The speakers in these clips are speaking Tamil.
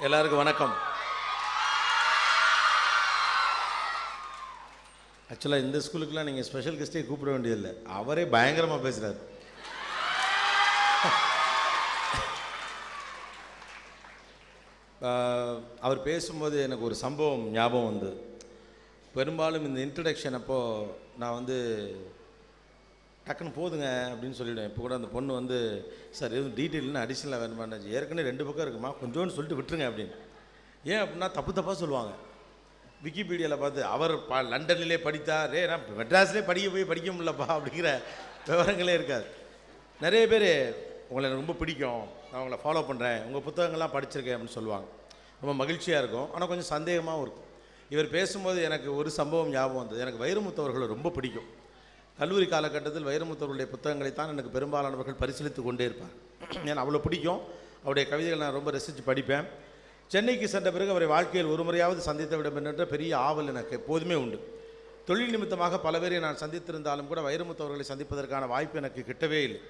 எல்லாருக்கும் வணக்கம். ஆக்சுவலாக இந்த ஸ்கூலுக்குலாம் நீங்கள் ஸ்பெஷல் கெஸ்ட்டே கூப்பிட வேண்டியதில்லை, அவரே பயங்கரமாக பேசுகிறார். அவர் பேசும்போது எனக்கு ஒரு சம்பவம் ஞாபகம் வந்து, பெரும்பாலும் இந்த இன்ட்ரடக்ஷன் அப்போது நான் வந்து டக்குன்னு போதுங்க அப்படின்னு சொல்லிவிடுவேன். இப்போ கூட அந்த பொண்ணு வந்து சார் எதுவும் டீட்டெயில்னு அடிஷனலாக வேணுமான்னு, ஏற்கனவே 2 பக்கம் இருக்குமா கொஞ்சோன்னு சொல்லிட்டு விட்டுருங்க அப்படின்னு. ஏன் அப்படின்னா தப்பாக சொல்லுவாங்க. விக்கிபீடியாவில் பார்த்து அவர் லண்டன்லேயே படித்தார், நான் மெட்ராஸ்லேயே படிக்க முடியலப்பா அப்படிங்கிற விவரங்களே இருக்காது. நிறைய பேர் உங்களை எனக்கு ரொம்ப பிடிக்கும், நான் உங்களை ஃபாலோ பண்ணுறேன், உங்கள் புத்தகங்கள்லாம் படிச்சிருக்கேன் அப்படின்னு சொல்லுவாங்க. ரொம்ப மகிழ்ச்சியாக இருக்கும், ஆனால் கொஞ்சம் சந்தேகமாகவும் இருக்கும். இவர் பேசும்போது எனக்கு ஒரு சம்பவம் ஞாபகம் வந்தது. எனக்கு வைரமுத்து அவர்களை ரொம்ப பிடிக்கும். கல்லூரி காலகட்டத்தில் வைரமுத்து அவர்களுடைய புத்தகங்களைத்தான் எனக்கு பெரும்பாலானவர்கள் பரிசீலித்து கொண்டே இருப்பார். எனக்கு அவ்வளோ பிடிக்கும். அவருடைய கவிதைகள் நான் ரொம்ப ரசித்து படிப்பேன். சென்னைக்கு சென்ற பிறகு அவரை வாழ்க்கையில் ஒரு முறையாவது சந்தித்து விட வேண்டும் என்ற பெரிய ஆவல் எனக்கு எப்போதுமே உண்டு. தொழில் நிமித்தமாக பல பேரை நான் சந்தித்திருந்தாலும் கூட வைரமுத்து அவர்களை சந்திப்பதற்கான வாய்ப்பு எனக்கு கிட்டவே இல்லை.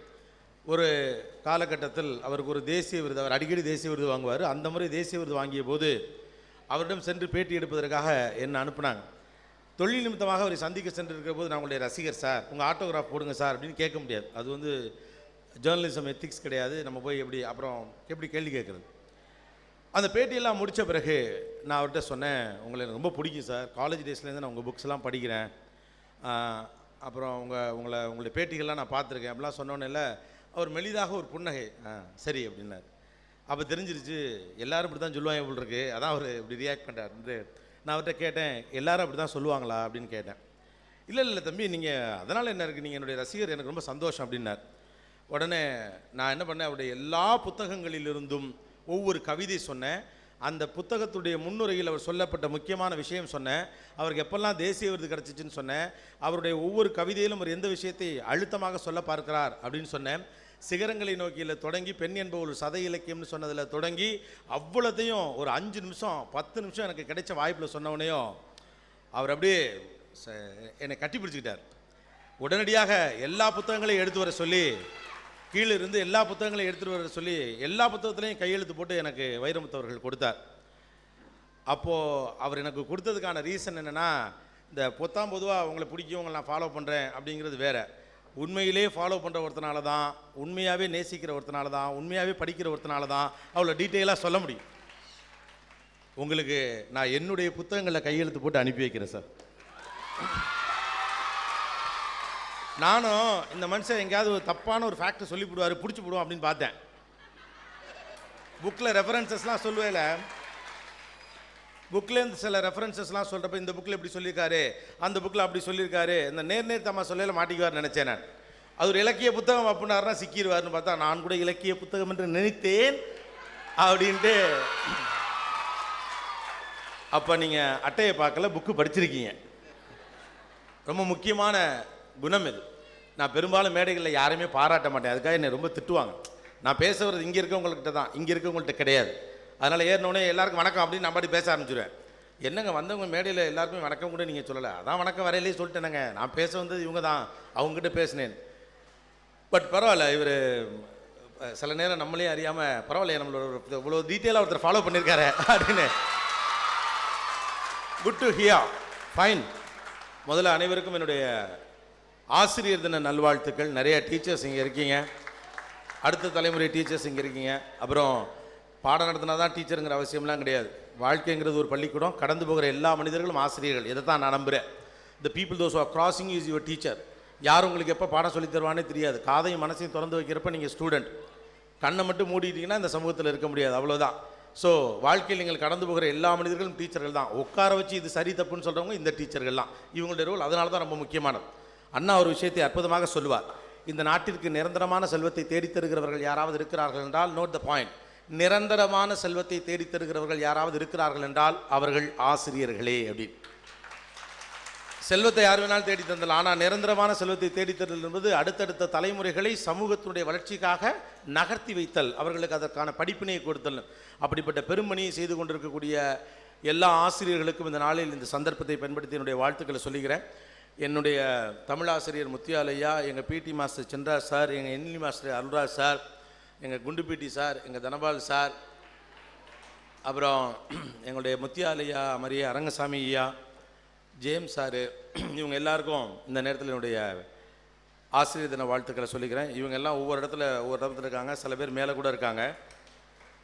ஒரு காலகட்டத்தில் அவருக்கு ஒரு தேசிய விருது, அவர் அடிக்கடி தேசிய விருது வாங்குவார். அந்த முறை தேசிய விருது வாங்கிய போது அவரிடம் சென்று பேட்டி எடுப்பதற்காக என்னை அனுப்புனாங்க. தொழில் நிமித்தமாக அவரை சந்திக்க சென்றிருக்கிற போது நான் உங்களுடைய ரசிகர் சார், உங்கள் ஆட்டோகிராஃப் போடுங்க சார் அப்படின்னு கேட்க முடியாது. அது வந்து ஜேர்னலிசம் எத்திக்ஸ் கிடையாது. நம்ம போய் எப்படி கேள்வி கேட்குறது. அந்த பேட்டியெல்லாம் முடித்த பிறகு நான் அவர்கிட்ட சொன்னேன், உங்களை எனக்கு ரொம்ப பிடிக்கும் சார், காலேஜ் டேஸ்லேருந்து நான் உங்கள் புக்ஸ்லாம் படிக்கிறேன், அப்புறம் உங்களுடைய பேட்டிகள்லாம் நான் பார்த்துருக்கேன் அப்படிலாம் சொன்னோன்னே அவர் மெலிதாக ஒரு புன்னகை, சரி அப்படின்னார். அப்போ தெரிஞ்சிருச்சு எல்லோரும் இப்படி தான் சொல்லுவாங்க போல் இருக்கு, அதான் அவர் இப்படி ரியாக்ட் பண்ணுறாரு. நான் அவர்கிட்ட கேட்டேன், எல்லோரும் அப்படி தான் சொல்லுவாங்களா அப்படின்னு கேட்டேன். இல்லை தம்பி, நீங்கள் அதனால் என்ன இருக்குது, நீங்கள் என்னுடைய ரசிகர், எனக்கு ரொம்ப சந்தோஷம் அப்படின்னார். உடனே நான் என்ன பண்ணேன், அவருடைய எல்லா புத்தகங்களிலிருந்தும் ஒவ்வொரு கவிதை சொன்னேன். அந்த புத்தகத்துடைய முன்னுரையில் அவர் சொல்லப்பட்ட முக்கியமான விஷயம் சொன்னேன். அவருக்கு எப்பெல்லாம் தேசிய விருது கிடச்சிச்சின்னு சொன்னேன். அவருடைய ஒவ்வொரு கவிதையிலும் அவர் எந்த விஷயத்தை அழுத்தமாக சொல்ல பார்க்கிறார் அப்படின்னு சொன்னேன். சிகரங்களை நோக்கியில் தொடங்கி பெண் என்ப ஒரு சதை இலக்கியம்னு சொன்னதில் தொடங்கி அவ்வளோத்தையும் ஒரு 5 நிமிஷம் 10 நிமிஷம் எனக்கு கிடைச்ச வாய்ப்பில் சொன்னவனையும் அவர் அப்படியே என்னை கட்டி பிடிச்சிக்கிட்டார். உடனடியாக எல்லா புத்தகங்களையும் எடுத்து வர சொல்லி, கீழே இருந்து எல்லா புத்தகங்களையும் எடுத்துகிட்டு வர சொல்லி எல்லா புத்தகத்துலையும் கையெழுத்து போட்டு எனக்கு வைரமுத்து அவர்கள் கொடுத்தார். அப்போது அவர் எனக்கு கொடுத்ததுக்கான ரீசன் என்னென்னா, இந்த பொதுவாக உங்களை பிடிக்கும், உங்களை நான் ஃபாலோ பண்ணுறேன் அப்படிங்கிறது வேறு. உண்மையிலே ஃபாலோ பண்ணுற ஒருத்தனால தான், உண்மையாகவே நேசிக்கிற ஒருத்தனால தான், உண்மையாகவே படிக்கிற ஒருத்தனால தான் அவ்வளோ டீட்டெயிலாக சொல்ல முடியும். உங்களுக்கு நான் என்னுடைய புத்தகங்களில் கையெழுத்து போட்டு அனுப்பி வைக்கிறேன் சார். நானும் இந்த மனுஷன் எங்கேயாவது ஒரு தப்பான ஒரு ஃபேக்டை சொல்லி போடுவார், பிடிச்சி போடுவோம் அப்படின்னு பார்த்தேன். புக்கில் ரெஃபரன்சஸ்லாம் சொல்லுவேல, புக்லேருந்து சில ரெஃபரன்சஸ்லாம் சொல்கிறப்ப இந்த புக்கில் இப்படி சொல்லியிருக்காரு, அந்த புக்கில் அப்படி சொல்லியிருக்காரு, இந்த நேர் தம்மா சொல்லையில் மாட்டிக்குவார்னு நினச்சேன் நான். அது ஒரு இலக்கிய புத்தகம் அப்படின்னாருனா சிக்கிடுவார்னு பார்த்தா, நான் கூட இலக்கிய புத்தகம் என்று நினைத்தேன் அப்படின்ட்டு. அப்போ நீங்கள் அட்டையை பார்க்கல, புக்கு படிச்சிருக்கீங்க. ரொம்ப முக்கியமான குணம் இது. நான் பெரும்பாலும் மேடைகளில் யாரையுமே பாராட்ட மாட்டேன், அதுக்காக என்னை ரொம்ப திட்டுவாங்க. நான் பேசுகிறது இங்கே இருக்கவங்கள்கிட்ட தான், இங்கே இருக்கவங்கள்ட்ட கிடையாது. அதனால் ஏறினோடனே எல்லாருக்கும் வணக்கம் அப்படின்னு நான் பாட்டி பேச ஆரம்பிச்சிடுவேன். என்னங்க வந்தவங்க மேடையில் எல்லாருக்குமே வணக்கம் கூட நீங்கள் சொல்லலை, அதான் வணக்கம் வரையிலே சொல்லிட்டேனங்க, நான் பேச வந்தது இவங்க தான், அவங்ககிட்ட பேசினேன். பட் பரவாயில்ல, இவர் சில நேரம் நம்மளே அறியாமல் பரவாயில்ல, நம்மளோட இவ்வளோ டீட்டெயிலாக ஒருத்தர் ஃபாலோ பண்ணியிருக்காரு அப்படின்னு. Good to hear, fine. முதல்ல அனைவருக்கும் என்னுடைய ஆசிரியர் தின நல்வாழ்த்துக்கள். நிறைய டீச்சர்ஸ் இங்கே இருக்கீங்க, அடுத்த தலைமுறை டீச்சர்ஸ் இங்கே இருக்கீங்க. அப்புறம் பாடம் நடத்தினா தான் டீச்சருங்கிற அவசியம்லாம் கிடையாது. வாழ்க்கைங்கிறது ஒரு பள்ளிக்கூடம், கடந்து போகிற எல்லா மனிதர்களும் ஆசிரியர்கள். இதை தான் நான் நம்புகிறேன். The people those are crossing is your teacher. யாரும் உங்களுக்கு எப்போ பாடம் சொல்லி தருவானே தெரியாது. காதையும் மனசையும் திறந்து வைக்கிறப்ப நீங்கள் ஸ்டூடெண்ட். கண்ணை மட்டும் மூடிட்டீங்கன்னா இந்த சமூகத்தில் இருக்க முடியாது, அவ்வளோதான். ஸோ வாழ்க்கையில் நீங்கள் கடந்து போகிற எல்லா மனிதர்களும் டீச்சர்கள் தான். உட்கார வச்சு இது சரி தப்புன்னு சொல்கிறவங்க இந்த டீச்சர்கள்லாம். இவங்களுடைய ரோல் அதனால தான் ரொம்ப முக்கியமானது. அண்ணா ஒரு விஷயத்தை அற்புதமாக சொல்லுவார், இந்த நாட்டிற்கு நிரந்தரமான செல்வத்தை தேடித் தருகிறவர்கள் யாராவது இருக்கிறார்கள் என்றால், நோட் த பாயிண்ட், நிரந்தரமான செல்வத்தை தேடித் தருகிறவர்கள் யாராவது இருக்கிறார்கள் என்றால் அவர்கள் ஆசிரியர்களே அப்படின்னு. செல்வத்தை யார் வேணாலும் தேடி தந்தலாம், ஆனால் நிரந்தரமான செல்வத்தை தேடித்தருதல் என்பது அடுத்தடுத்த தலைமுறைகளை சமூகத்தினுடைய வளர்ச்சிக்காக நகர்த்தி வைத்தல், அவர்களுக்கு அதற்கான படிப்பினை கொடுத்தல். அப்படிப்பட்ட பெருமணியை செய்து கொண்டிருக்கக்கூடிய எல்லா ஆசிரியர்களுக்கும் இந்த நாளில் இந்த சந்தர்ப்பத்தை பயன்படுத்தி என்னுடைய வாழ்த்துக்களை சொல்லுகிறேன். என்னுடைய தமிழாசிரியர் முத்தியாலையா, எங்கள் பிடி மாஸ்டர் சென்றார் சார், எங்கள் என்எல்இ மாஸ்டர் அருள்ராஜ் சார், எங்கள் குண்டு பிடி சார், எங்கள் தனபால் சார், அப்புறம் எங்களுடைய முத்தியாலயா மரிய அரங்கசாமி ஐயா, ஜேம்ஸ் சாரு, இவங்க எல்லாருக்கும் இந்த நேரத்தில் என்னுடைய ஆசிரியர் தின வாழ்த்துக்களை சொல்லிக்கிறேன். இவங்க எல்லாம் ஒவ்வொரு இடத்துல இருக்காங்க. சில பேர் மேலே கூட இருக்காங்க.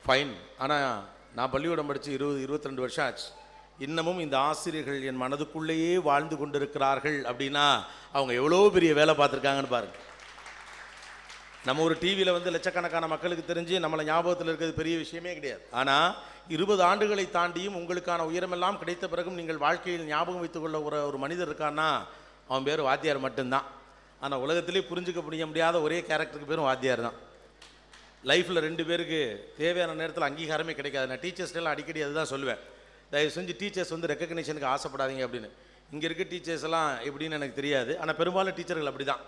ஃபைன். ஆனால் நான் பள்ளிக்கூடம் படித்து 22 வருஷம் ஆச்சு. இன்னமும் இந்த ஆசிரியர்கள் என் மனதுக்குள்ளேயே வாழ்ந்து கொண்டிருக்கிறார்கள் அப்படின்னா அவங்க எவ்வளோ பெரிய வேலை பார்த்துருக்காங்கன்னு பாருங்கள். நம்ம ஒரு டிவியில் வந்து லட்சக்கணக்கான மக்களுக்கு தெரிஞ்சு நம்மளை ஞாபகத்தில் இருக்கிறது பெரிய விஷயமே கிடையாது. ஆனால் 20 ஆண்டுகளை தாண்டியும் உங்களுக்கான உயரமெல்லாம் கிடைத்த பிறகும் நீங்கள் வாழ்க்கையில் ஞாபகம் வைத்துக்கொள்ள ஒரு மனிதர் இருக்கான்னா அவன் பேர் வாத்தியார் மட்டும்தான். ஆனால் உலகத்திலே புரிஞ்சுக்க முடியாத ஒரே கேரக்டருக்கு பேரும் வாத்தியார் தான். லைஃப்பில் 2 பேருக்கு தேவையான நேரத்தில் அங்கீகாரமே கிடைக்காது. நான் டீச்சர்ஸ்டெல்லாம் அடிக்கடி அதுதான் சொல்லுவேன். தயவு செஞ்சு டீச்சர்ஸ் வந்து ரெக்கக்னிஷனுக்கு ஆசைப்படாதீங்க அப்படின்னு. இங்கே இருக்க டீச்சர்ஸ் எல்லாம் எப்படின்னு எனக்கு தெரியாது. ஆனால் பெரும்பாலும் டீச்சர்கள் அப்படி தான்.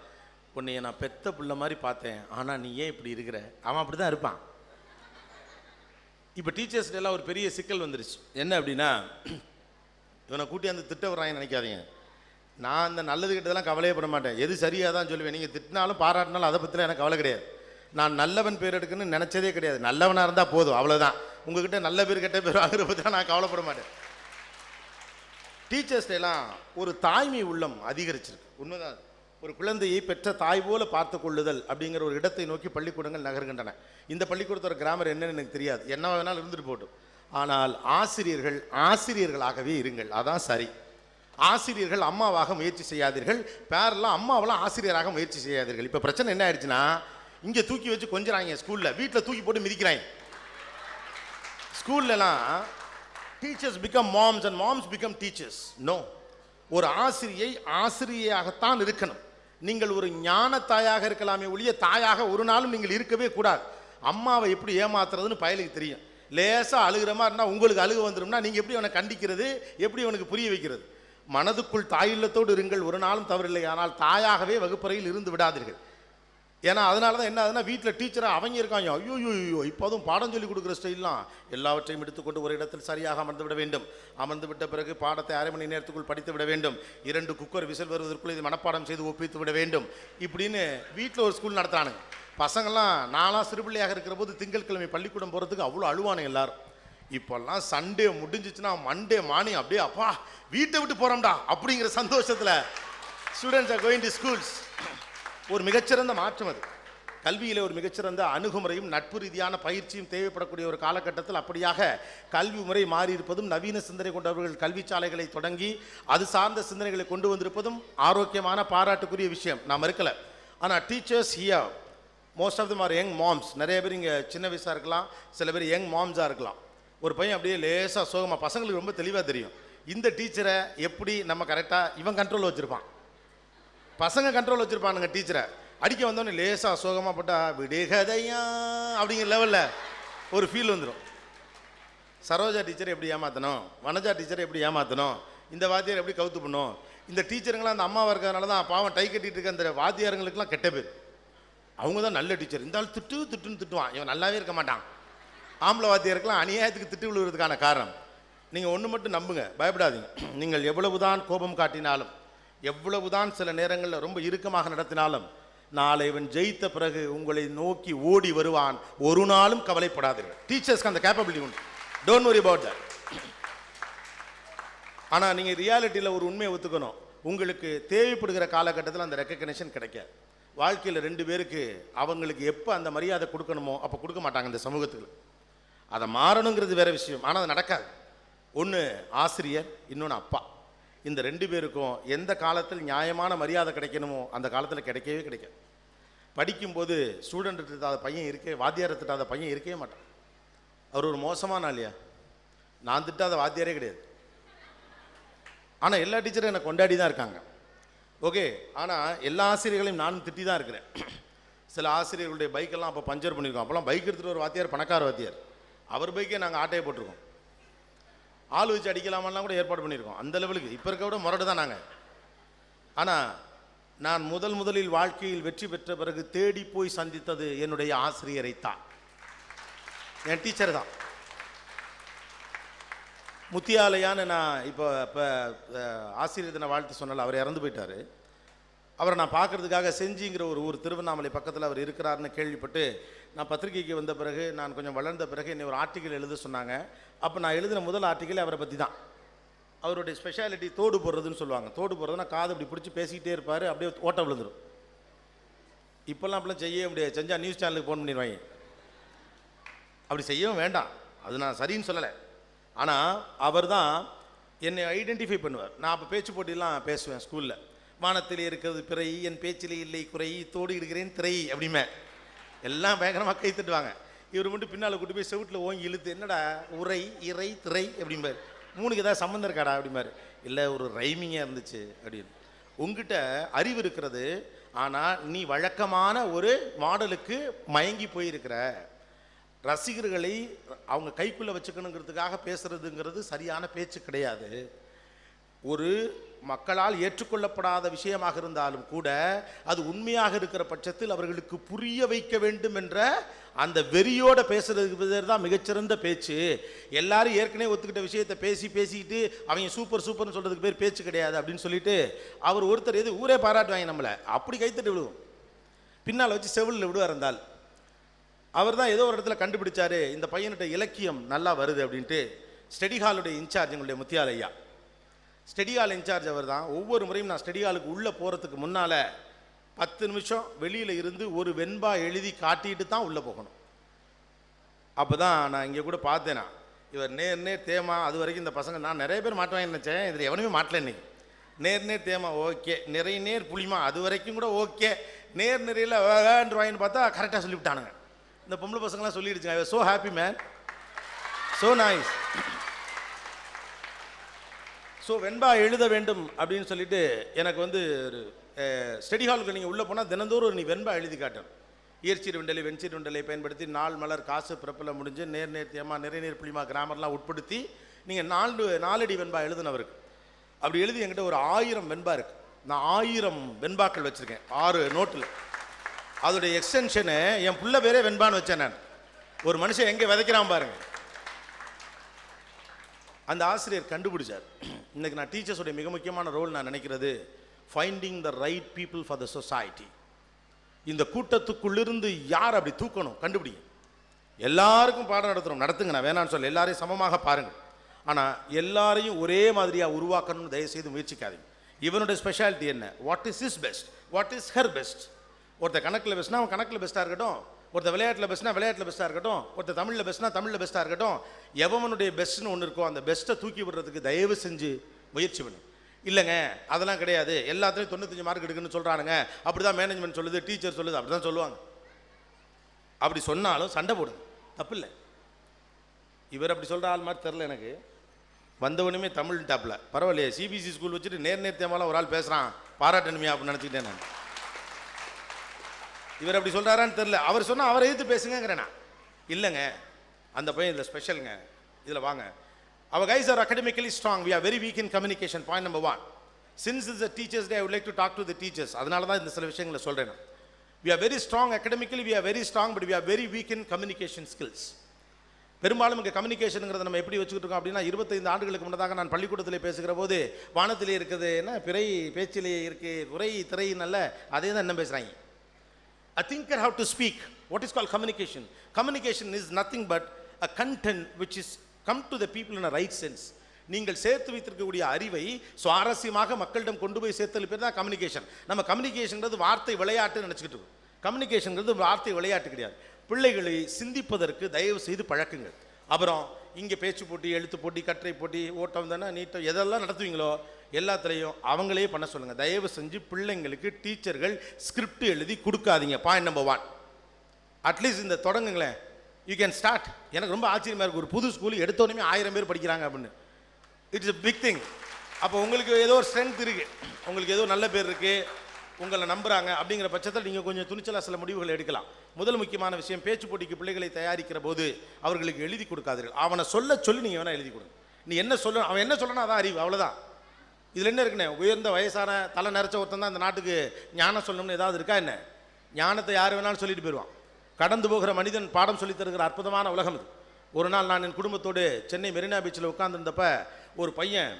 உன்னைய நான் பெத்த பிள்ளை மாதிரி பார்த்தேன், ஆனால் நீ ஏன் இப்படி இருக்கிற, அவன் அப்படி தான் இருப்பான். இப்போ டீச்சர்ஸ்டெல்லாம் ஒரு பெரிய சிக்கல் வந்துருச்சு. என்ன அப்படின்னா, இவனை கூட்டி அந்த திட்ட வர்றாங்க நினைக்காதீங்க. நான் அந்த நல்லது கிட்டதெல்லாம் கவலையே பட மாட்டேன். எது சரியாக தான் சொல்லுவேன். நீங்கள் திட்டினாலும் பாராட்டினாலும் அதை பற்றிலாம் எனக்கு கவலை கிடையாது. நான் நல்லவன் பேர் எடுக்குன்னு நினச்சதே கிடையாது. நல்லவனாக இருந்தால் போதும், அவ்வளோதான். உங்ககிட்ட நல்ல பேர் கெட்ட பேர் வாங்குற பற்றி தான் நான் கவலைப்பட மாட்டேன். டீச்சர்ஸ்டெல்லாம் ஒரு தாய்மை உள்ளம் அதிகரிச்சிருக்கு. உண்மைதான். ஒரு குழந்தையை பெற்ற தாய் போல பார்த்து கொள்ளுதல் அப்படிங்கிற ஒரு இடத்தை நோக்கி பள்ளிக்கூடங்கள் நகர்கின்றன. இந்த பள்ளிக்கூடத்தோட கிராமர் என்னன்னு எனக்கு தெரியாது, என்ன வேணாலும் இருந்துட்டு போட்டும். ஆனால் ஆசிரியர்கள் ஆசிரியர்களாகவே இருங்கள், அதான் சரி. ஆசிரியர்கள் அம்மாவாக முயற்சி செய்யாதீர்கள், பேரெல்லாம் அம்மாவெல்லாம் ஆசிரியராக முயற்சி செய்யாதீர்கள். இப்போ பிரச்சனை என்ன ஆயிடுச்சுன்னா, இங்கே தூக்கி வச்சு கொஞ்சறாங்க, ஸ்கூலில் வீட்டில் தூக்கி போட்டு மிதிக்கிறாங்க. ஸ்கூல்லலாம் teachers become moms and moms become teachers. No, ஒரு ஆசிரியையாகத்தான் இருக்கணும். நீங்கள் ஒரு ஞான தாயாக இருக்கலாமே ஒழிய தாயாக ஒரு நாளும் நீங்கள் இருக்கவே கூடாது. அம்மாவை எப்படி ஏமாத்துறதுன்னு பயலுக்கு தெரியும். லேசாக அழுகிற மாதிரி இருந்தால் உங்களுக்கு அழுக வந்துடும்னா நீங்கள் எப்படி அவனை கண்டிக்கிறது, எப்படி அவனுக்கு புரிய வைக்கிறது? மனதுக்குள் தாயுள்ளத்தோடு இருங்கள், ஒரு நாளும் தவறில்லை. ஆனால் தாயாகவே வகுப்பறையில் இருந்து விடாதீர்கள். ஏன்னா அதனால தான் என்ன ஆகுதுன்னா, வீட்டில் டீச்சராக அவங்க இருக்காங்க, ஐயோ ஐயோ இப்போதும் பாடம் சொல்லி கொடுக்குற ஸ்டைல்லாம் எல்லாவற்றையும் எடுத்துக்கொண்டு ஒரு இடத்தில் சரியாக அமர்ந்து விட வேண்டும். அமர்ந்து விட்ட பிறகு பாடத்தை அரை மணி நேரத்துக்குள் படித்து விட வேண்டும். 2 குக்கர் விசில் வருவதற்குள் இது மனப்பாடம் செய்து ஒப்பித்து விட வேண்டும். இப்படின்னு வீட்டில் ஒரு ஸ்கூல் நடத்துகிறானுங்க. பசங்கள்லாம் நான்லாம் சிறுபிள்ளையாக இருக்கிற போது திங்கட்கிழமை பள்ளிக்கூடம் போகிறதுக்கு அவ்வளோ அழுவானுங்க எல்லாரும். இப்போல்லாம் சண்டே முடிஞ்சிச்சுன்னா மண்டே மார்னிங் அப்படியே அப்பா வீட்டை விட்டு போகிறோம்டா அப்படிங்கிற சந்தோஷத்தில் students are going to schools. ஒரு மிகச்சிறந்த மாற்றம் அது. கல்வியில் ஒரு மிகச்சிறந்த அணுகுமுறையும் நட்பு ரீதியான பயிற்சியும் தேவைப்படக்கூடிய ஒரு காலகட்டத்தில் அப்படியாக கல்வி முறை மாறி இருப்பதும், நவீன சிந்தனை கொண்டவர்கள் கல்வி சாலைகளை தொடங்கி அது சார்ந்த சிந்தனைகளை கொண்டு வந்திருப்பதும் ஆரோக்கியமான பாராட்டுக்குரிய விஷயம், நான் மறுக்கலை. ஆனால் teachers here most of them are young moms. நிறைய பேர் இங்கே சின்ன வயசாக இருக்கலாம், சில பேர் யங் மாம்ஸாக இருக்கலாம். ஒரு பையன் அப்படியே லேசாக சோகமாக, பசங்களுக்கு ரொம்ப தெளிவாக தெரியும் இந்த டீச்சரை எப்படி நம்ம கரெக்டாக இவன் கண்ட்ரோல் வச்சுருப்பான். பசங்க கண்ட்ரோல் வச்சுருப்பானுங்க டீச்சரை. அடிக்க வந்தோடனே லேசாக சோகமாக போட்டால் விடுகதையா அப்படிங்கிற லெவலில் ஒரு ஃபீல் வந்துடும். சரோஜா டீச்சரை எப்படி ஏமாற்றணும், வனஜா டீச்சரை எப்படி ஏமாற்றணும், இந்த வாத்தியார் எப்படி கவுத்து பண்ணும். இந்த டீச்சருங்களாம் அந்த அம்மாவாக இருக்கிறதுனால தான் பாவம் டை கட்டிகிட்டு இருக்க அந்த வாத்தியாருங்களுக்கெல்லாம் கெட்ட பேர். அவங்க தான் நல்ல டீச்சர். இந்த ஆள் திட்டுன்னு திட்டுவான், இவன் நல்லாவே இருக்க மாட்டான். ஆம்பளை வாத்தியாருக்கெல்லாம் அநியாயத்துக்கு திட்டு விழுவதுக்கான காரணம். நீங்கள் ஒன்று மட்டும் நம்புங்க, பயப்படாதீங்க. நீங்கள் எவ்வளவுதான் கோபம் காட்டினாலும், எவ்வளவுதான் சில நேரங்களில் ரொம்ப இறுக்கமாக நடத்தினாலும், நாளை இவன் ஜெயித்த பிறகு உங்களை நோக்கி ஓடி வருவான். ஒரு நாளும் கவலைப்படாதீர்கள். டீச்சர்ஸ்க்கு அந்த கேப்பபிலிட்டி உண்டு. Don't worry about that. ஆனால் நீங்கள் ரியாலிட்டியில் ஒரு உண்மையை ஒத்துக்கணும். உங்களுக்கு தேவைப்படுகிற காலகட்டத்தில் அந்த ரெக்கக்னேஷன் கிடைக்காது. வாழ்க்கையில் 2 பேருக்கு அவங்களுக்கு எப்போ அந்த மரியாதை கொடுக்கணுமோ அப்போ கொடுக்க மாட்டாங்க இந்த சமூகத்தில். அதை மாறணுங்கிறது வேறு விஷயம், ஆனால் அது நடக்காது. ஒன்று ஆசிரியர், இன்னொன்று அப்பா. இந்த 2 பேருக்கும் எந்த காலத்தில் நியாயமான மரியாதை கிடைக்கணுமோ அந்த காலத்தில் கிடைக்கவே கிடைக்காது. படிக்கும்போது ஸ்டூடெண்ட் திட்டாத பையன் வாத்தியாரை திட்டாத பையன் இருக்கவே மாட்டான். அவர் ஒரு மோசமான ஆளியா? நான் திட்டாத வாத்தியாரே கிடையாது. ஆனால் எல்லா டீச்சரும் என்னை கொண்டாடி தான் இருக்காங்க. ஓகே, ஆனால் எல்லா ஆசிரியர்களையும் நானும் திட்டி தான் இருக்கிறேன். சில ஆசிரியர்களுடைய பைக்கெல்லாம் அப்போ பஞ்சர் பண்ணியிருக்கோம். அப்போல்லாம் பைக் எடுத்துகிட்டு ஒரு வாத்தியார் பணக்கார வாத்தியார், அவர் பைக்கே நாங்கள் ஆட்டையை போட்டிருக்கோம். ஆள் வச்சு அடிக்கலாமெல்லாம் கூட ஏற்பாடு பண்ணியிருக்கோம். அந்த லெவலுக்கு இப்போ இருக்க விட முரடு தான் நாங்கள். ஆனால் நான் முதலில் வாழ்க்கையில் வெற்றி பெற்ற பிறகு தேடி போய் சந்தித்தது என்னுடைய ஆசிரியரை தான், என் டீச்சர் தான். முத்தியாலயான்னு நான் இப்போ ஆசிரியர் தின வாழ்த்து சொன்னால, அவர் இறந்து போயிட்டார். அவரை நான் பார்க்குறதுக்காக செஞ்சிங்கிற ஒரு ஊர் திருவண்ணாமலை பக்கத்தில் அவர் இருக்கிறாருன்னு கேள்விப்பட்டு நான் பத்திரிகைக்கு வந்த பிறகு நான் கொஞ்சம் வளர்ந்த பிறகு என்னை ஒரு ஆர்டிக்கல் எழுத சொன்னாங்க. அப்போ நான் எழுதின முதல் ஆர்டிக்கல் அவரை பற்றி தான். அவருடைய ஸ்பெஷாலிட்டி தோடு போடுறதுன்னு சொல்லுவாங்க. தோடு போடுறதுனா காது அப்படி பிடிச்சி பேசிக்கிட்டே இருப்பார், அப்படியே ஓட்ட விழுந்துடும். இப்போல்லாம் அப்படிலாம் செய்ய முடியாது. செஞ்சால் நியூஸ் சேனலுக்கு ஃபோன் பண்ணிடுவாங்க. அப்படி செய்யவும் வேண்டாம், அது நான் சரின்னு சொல்லலை. ஆனால் அவர் தான் என்னை ஐடென்டிஃபை பண்ணுவார். நான் அப்போ பேச்சு போட்டிலாம் பேசுவேன் ஸ்கூலில். வானத்தில் இருக்கிறது பிறை, என் பேச்சிலே இல்லை குறை, தோடு இருக்கிறேன் திரை அப்படிமே. எல்லாம் பயங்கரமாக கை தட்டுவாங்க. இவர் மட்டும் பின்னால் கூட்டு போய் செவுட்டில் ஓங்கி இழுத்து, என்னடா உரை இறை திரை அப்படிம்பார். மூணுக்கு ஏதாவது சம்மந்தம் இருக்காடா அப்படிம்பார். இல்லை, ஒரு ரைமிங்காக இருந்துச்சு அப்படின்னு. உங்ககிட்ட அறிவு இருக்கிறது, ஆனால் நீ வழக்கமான ஒரு மாடலுக்கு மயங்கி போயிருக்கிற. ரசிகர்களை அவங்க கைக்குள்ளே வச்சுக்கணுங்கிறதுக்காக பேசுறதுங்கிறது சரியான பேச்சு கிடையாது. ஒரு மக்களால் ஏற்றுக்கொள்ளப்படாத விஷயமாக இருந்தாலும் கூட அது உண்மையாக இருக்கிற பட்சத்தில் அவர்களுக்கு புரிய வைக்க வேண்டும் என்ற அந்த வெறியோட பேசுறதுக்கு தான் மிகச்சிறந்த பேச்சு. எல்லாரும் ஏற்கனவே ஒத்துக்கிட்ட விஷயத்தை பேசிக்கிட்டு அவங்க சூப்பர் சூப்பர்னு சொல்றதுக்கு பேர் பேச்சு கிடையாது அப்படின்னு சொல்லிட்டு அவர் ஒருத்தர் எது ஊரே பாராட்டுவாங்க நம்மளை, அப்படி கைத்தட்டு விடுவோம். பின்னால் வச்சு செவிலில் விடுவார் இருந்தால். அவர் தான் ஏதோ ஒரு இடத்துல கண்டுபிடிச்சாரு, இந்த பையன்கிட்ட இலக்கியம் நல்லா வருது அப்படின்ட்டு. ஸ்டடி ஹாலுடைய இன்சார்ஜ் எங்களுடைய முத்தியாலையா, ஸ்டடி ஹால் இன்சார்ஜ் அவர் தான். ஒவ்வொரு முறையும் நான் ஸ்டடி ஹாலுக்கு உள்ளே போகிறதுக்கு முன்னால் 10 நிமிஷம் வெளியில் இருந்து ஒரு வெண்பா எழுதி காட்டிட்டு தான் உள்ளே போகணும். அப்போ தான் நான் இங்கே கூட பார்த்தேனா, இவர் நேர் தேமா. அது வரைக்கும் இந்த பசங்க நான் நிறைய பேர் மாட்டுவாங்கன்னு நினச்சேன், இதில் எவனுமே மாட்டல. இன்னைக்கு நேர் தேமா ஓகே, நேர் புளிமா அது வரைக்கும் கூட ஓகே. நிறையில் வாயின்னு பார்த்தா கரெக்டாக சொல்லிவிட்டானுங்க. இந்த பொம்பளை பசங்களாம் சொல்லிடுச்சுங்க. I was so happy man, so nice. So வெண்பா எழுத வேண்டும் அப்படின்னு சொல்லிட்டு எனக்கு வந்து ஒரு ஸ்டடி ஹாலுக்கு நீங்கள் உள்ளே போனால் தினந்தோறும் நீ வெண்பா எழுதி காட்டணும். இயற்சீர் வெண்டலை வெண்சீர் வெண்டலை பயன்படுத்தி நாள் மலர் காசு பிறப்பில் முடிஞ்சு நேர் தேமா நிறைநீர் புளிமா கிராமர்லாம் உட்படுத்தி நீங்கள் 4 அடி வெண்பா எழுதுனவருக்கு. அப்படி எழுதி என்கிட்ட ஒரு 1000 வெண்பா இருக்குது. நான் 1000 வெண்பாக்கள் வச்சுருக்கேன் 6 நோட்டில். அதோடைய எக்ஸ்டென்ஷனு என் புள்ள பேரே வெண்பான்னு வச்சேன் நான். ஒரு மனுஷன் எங்கே விதைக்கிறான் பாருங்க. அந்த ஆசிரியர் கண்டுபிடிச்சார். இன்னைக்கு நான் டீச்சர்ஸோடைய மிக முக்கியமான ரோல் நான் நினைக்கிறது finding the right people for the society. இந்த கூட்டத்துக்குள்ளிருந்து யார் அப்படி தூக்கணும் கண்டுபிடிங்க. எல்லாருக்கும் பாடம் நடத்துங்க, நான் வேணான்னு சொல்ல, எல்லாரையும் சமமாக பாருங்கள். ஆனால் எல்லாரையும் ஒரே மாதிரியாக உருவாக்கணும்னு தயவுசெய்து முயற்சிக்காதீங்க. இவனுடைய ஸ்பெஷாலிட்டி என்ன, what is his best, what is her best. ஒருத்தர் கணக்கில் பெஸ்ட்னா அவன் கணக்கில் பெஸ்ட்டாக இருக்கட்டும், ஒருத்தர் விளையாட்டில் பெஸ்ட்னா விளையாட்டில் பெஸ்ட்டாக இருக்கட்டும், ஒருத்தர் தமிழில் பெஸ்ட்னா தமிழில் பெஸ்ட்டாக இருக்கட்டும். எவனுடைய பெஸ்ட்னு ஒன்று இருக்கோ அந்த பெஸ்ட்டை தூக்கி விடுறதுக்கு தயவு செஞ்சு முயற்சி பண்ணு. இல்லைங்க அதெல்லாம் கிடையாது, எல்லாத்துலேயும் 95 மார்க் எடுக்குன்னு சொல்கிறானுங்க, அப்படி தான் மேனேஜ்மெண்ட் சொல்லுது, டீச்சர் சொல்லுது, அப்படி தான் சொல்லுவாங்க. அப்படி சொன்னாலும் சண்டை போடுது, தப்பு இல்லை. இவர் அப்படி சொல்கிற ஆள் மாதிரி தெரில எனக்கு. வந்தவனுமே தமிழ் டாப்பில் பரவாயில்லையே, சிபிஎஸ்சி ஸ்கூல் வச்சுட்டு நேர் தேமாலாம் ஒரு ஆள் பேசுகிறான், பாராட்டணுமே அப்படின்னு நினச்சிக்கிட்டேன் நான். இவர் அப்படி சொல்கிறாரான்னு தெரில. அவர் சொன்னால் அவரை எதிர்த்து பேசுங்கிறேண்ணா. இல்லைங்க அந்த பையன் இதில் ஸ்பெஷலுங்க, இதில் வாங்க. Our guys are academically strong, we are very weak in communication, point number 1. Since it's a teachers day, I would like to talk to the teachers. அதனால தான் இந்த சில விஷயங்களை சொல்கிறேன். We are very strong academically, we are very strong, but we are very weak in communication skills. பெரும்பாலும் இங்கே கம்யூனிகேஷனுங்கிறத நம்ம எப்படி வச்சுக்கிட்டு இருக்கோம் அப்படின்னா, 25 ஆண்டுகளுக்கு முன்னதாக நான் பள்ளிக்கூடத்தில் பேசுகிற போது வானத்திலே இருக்குது என்ன பிறை பேச்சிலே இருக்கு உரை திரை நல்ல அதே தான் என்ன பேசுகிறாங்க. A thinker how to speak. What is called communication? Communication is nothing but a content which is come to the people in a right sense. நீங்கள் சேர்த்து வைத்திருக்கக்கூடிய அறிவை சுவாரஸ்யமாக மக்களிடம் கொண்டு போய் சேர்த்தல் பேர் தான் கம்யூனிகேஷன். நம்ம கம்யூனிகேஷன்ங்கிறது வார்த்தை விளையாட்டு நினச்சிக்கிட்டு இருக்கோம். கம்யூனிகேஷன்ங்கிறது வார்த்தை விளையாட்டு கிடையாது. பிள்ளைகளை சிந்திப்பதற்கு தயவு செய்து பழக்குங்கள். அப்புறம் இங்கே பேச்சு போட்டி, எழுத்து போட்டி, கட்டுரை போட்டி, ஓட்டம் தானே நீட்டம் எதெல்லாம் நடத்துவீங்களோ எல்லாத்துலேயும் அவங்களே பண்ண சொல்லுங்கள். தயவு செஞ்சு பிள்ளைங்களுக்கு டீச்சர்கள் ஸ்கிரிப்ட் எழுதி கொடுக்காதீங்க. Point number 1. அட்லீஸ்ட் இந்த தொடங்குங்களேன், யூ கேன் ஸ்டார்ட். எனக்கு ரொம்ப ஆச்சரியமாக இருக்குது, ஒரு புது ஸ்கூல் எடுத்தோடனே 1000 பேர் படிக்கிறாங்க அப்படின்னு. It's a big thing. அப்போ உங்களுக்கு ஏதோ ஒரு ஸ்ட்ரென்த் இருக்குது, உங்களுக்கு ஏதோ நல்ல பேர் இருக்குது, உங்களை நம்புகிறாங்க. அப்படிங்கிற பட்சத்தில் நீங்கள் கொஞ்சம் துணிச்சலாக சில முடிவுகளை எடுக்கலாம். முதல் முக்கியமான விஷயம், பேச்சு போட்டிக்கு பிள்ளைகளை தயாரிக்கிற போது அவர்களுக்கு எழுதி கொடுக்காதீர்கள். அவனை சொல்ல சொல்லி நீங்கள் வேணால் எழுதி கொடுங்க. நீ என்ன சொல்ல, அவன் என்ன சொல்லணும் அதான் அறிவு, அவ்வளோதான். இதில் என்ன இருக்குண்ணே, உயர்ந்த வயசான தலை நிறச்ச ஒருத்தன் தான் இந்த நாட்டுக்கு ஞானம் சொல்லணும்னு ஏதாவது இருக்கா என்ன? ஞானத்தை யார் வேணாலும் சொல்லிட்டு போயிடுவான். கடந்து போகிற மனிதன் பாடம் சொல்லி தருகிற அற்புதமான உலகம் இது. ஒரு நாள் நான் என் குடும்பத்தோடு சென்னை மெரினா பீச்சில் உட்காந்துருந்தப்ப ஒரு பையன்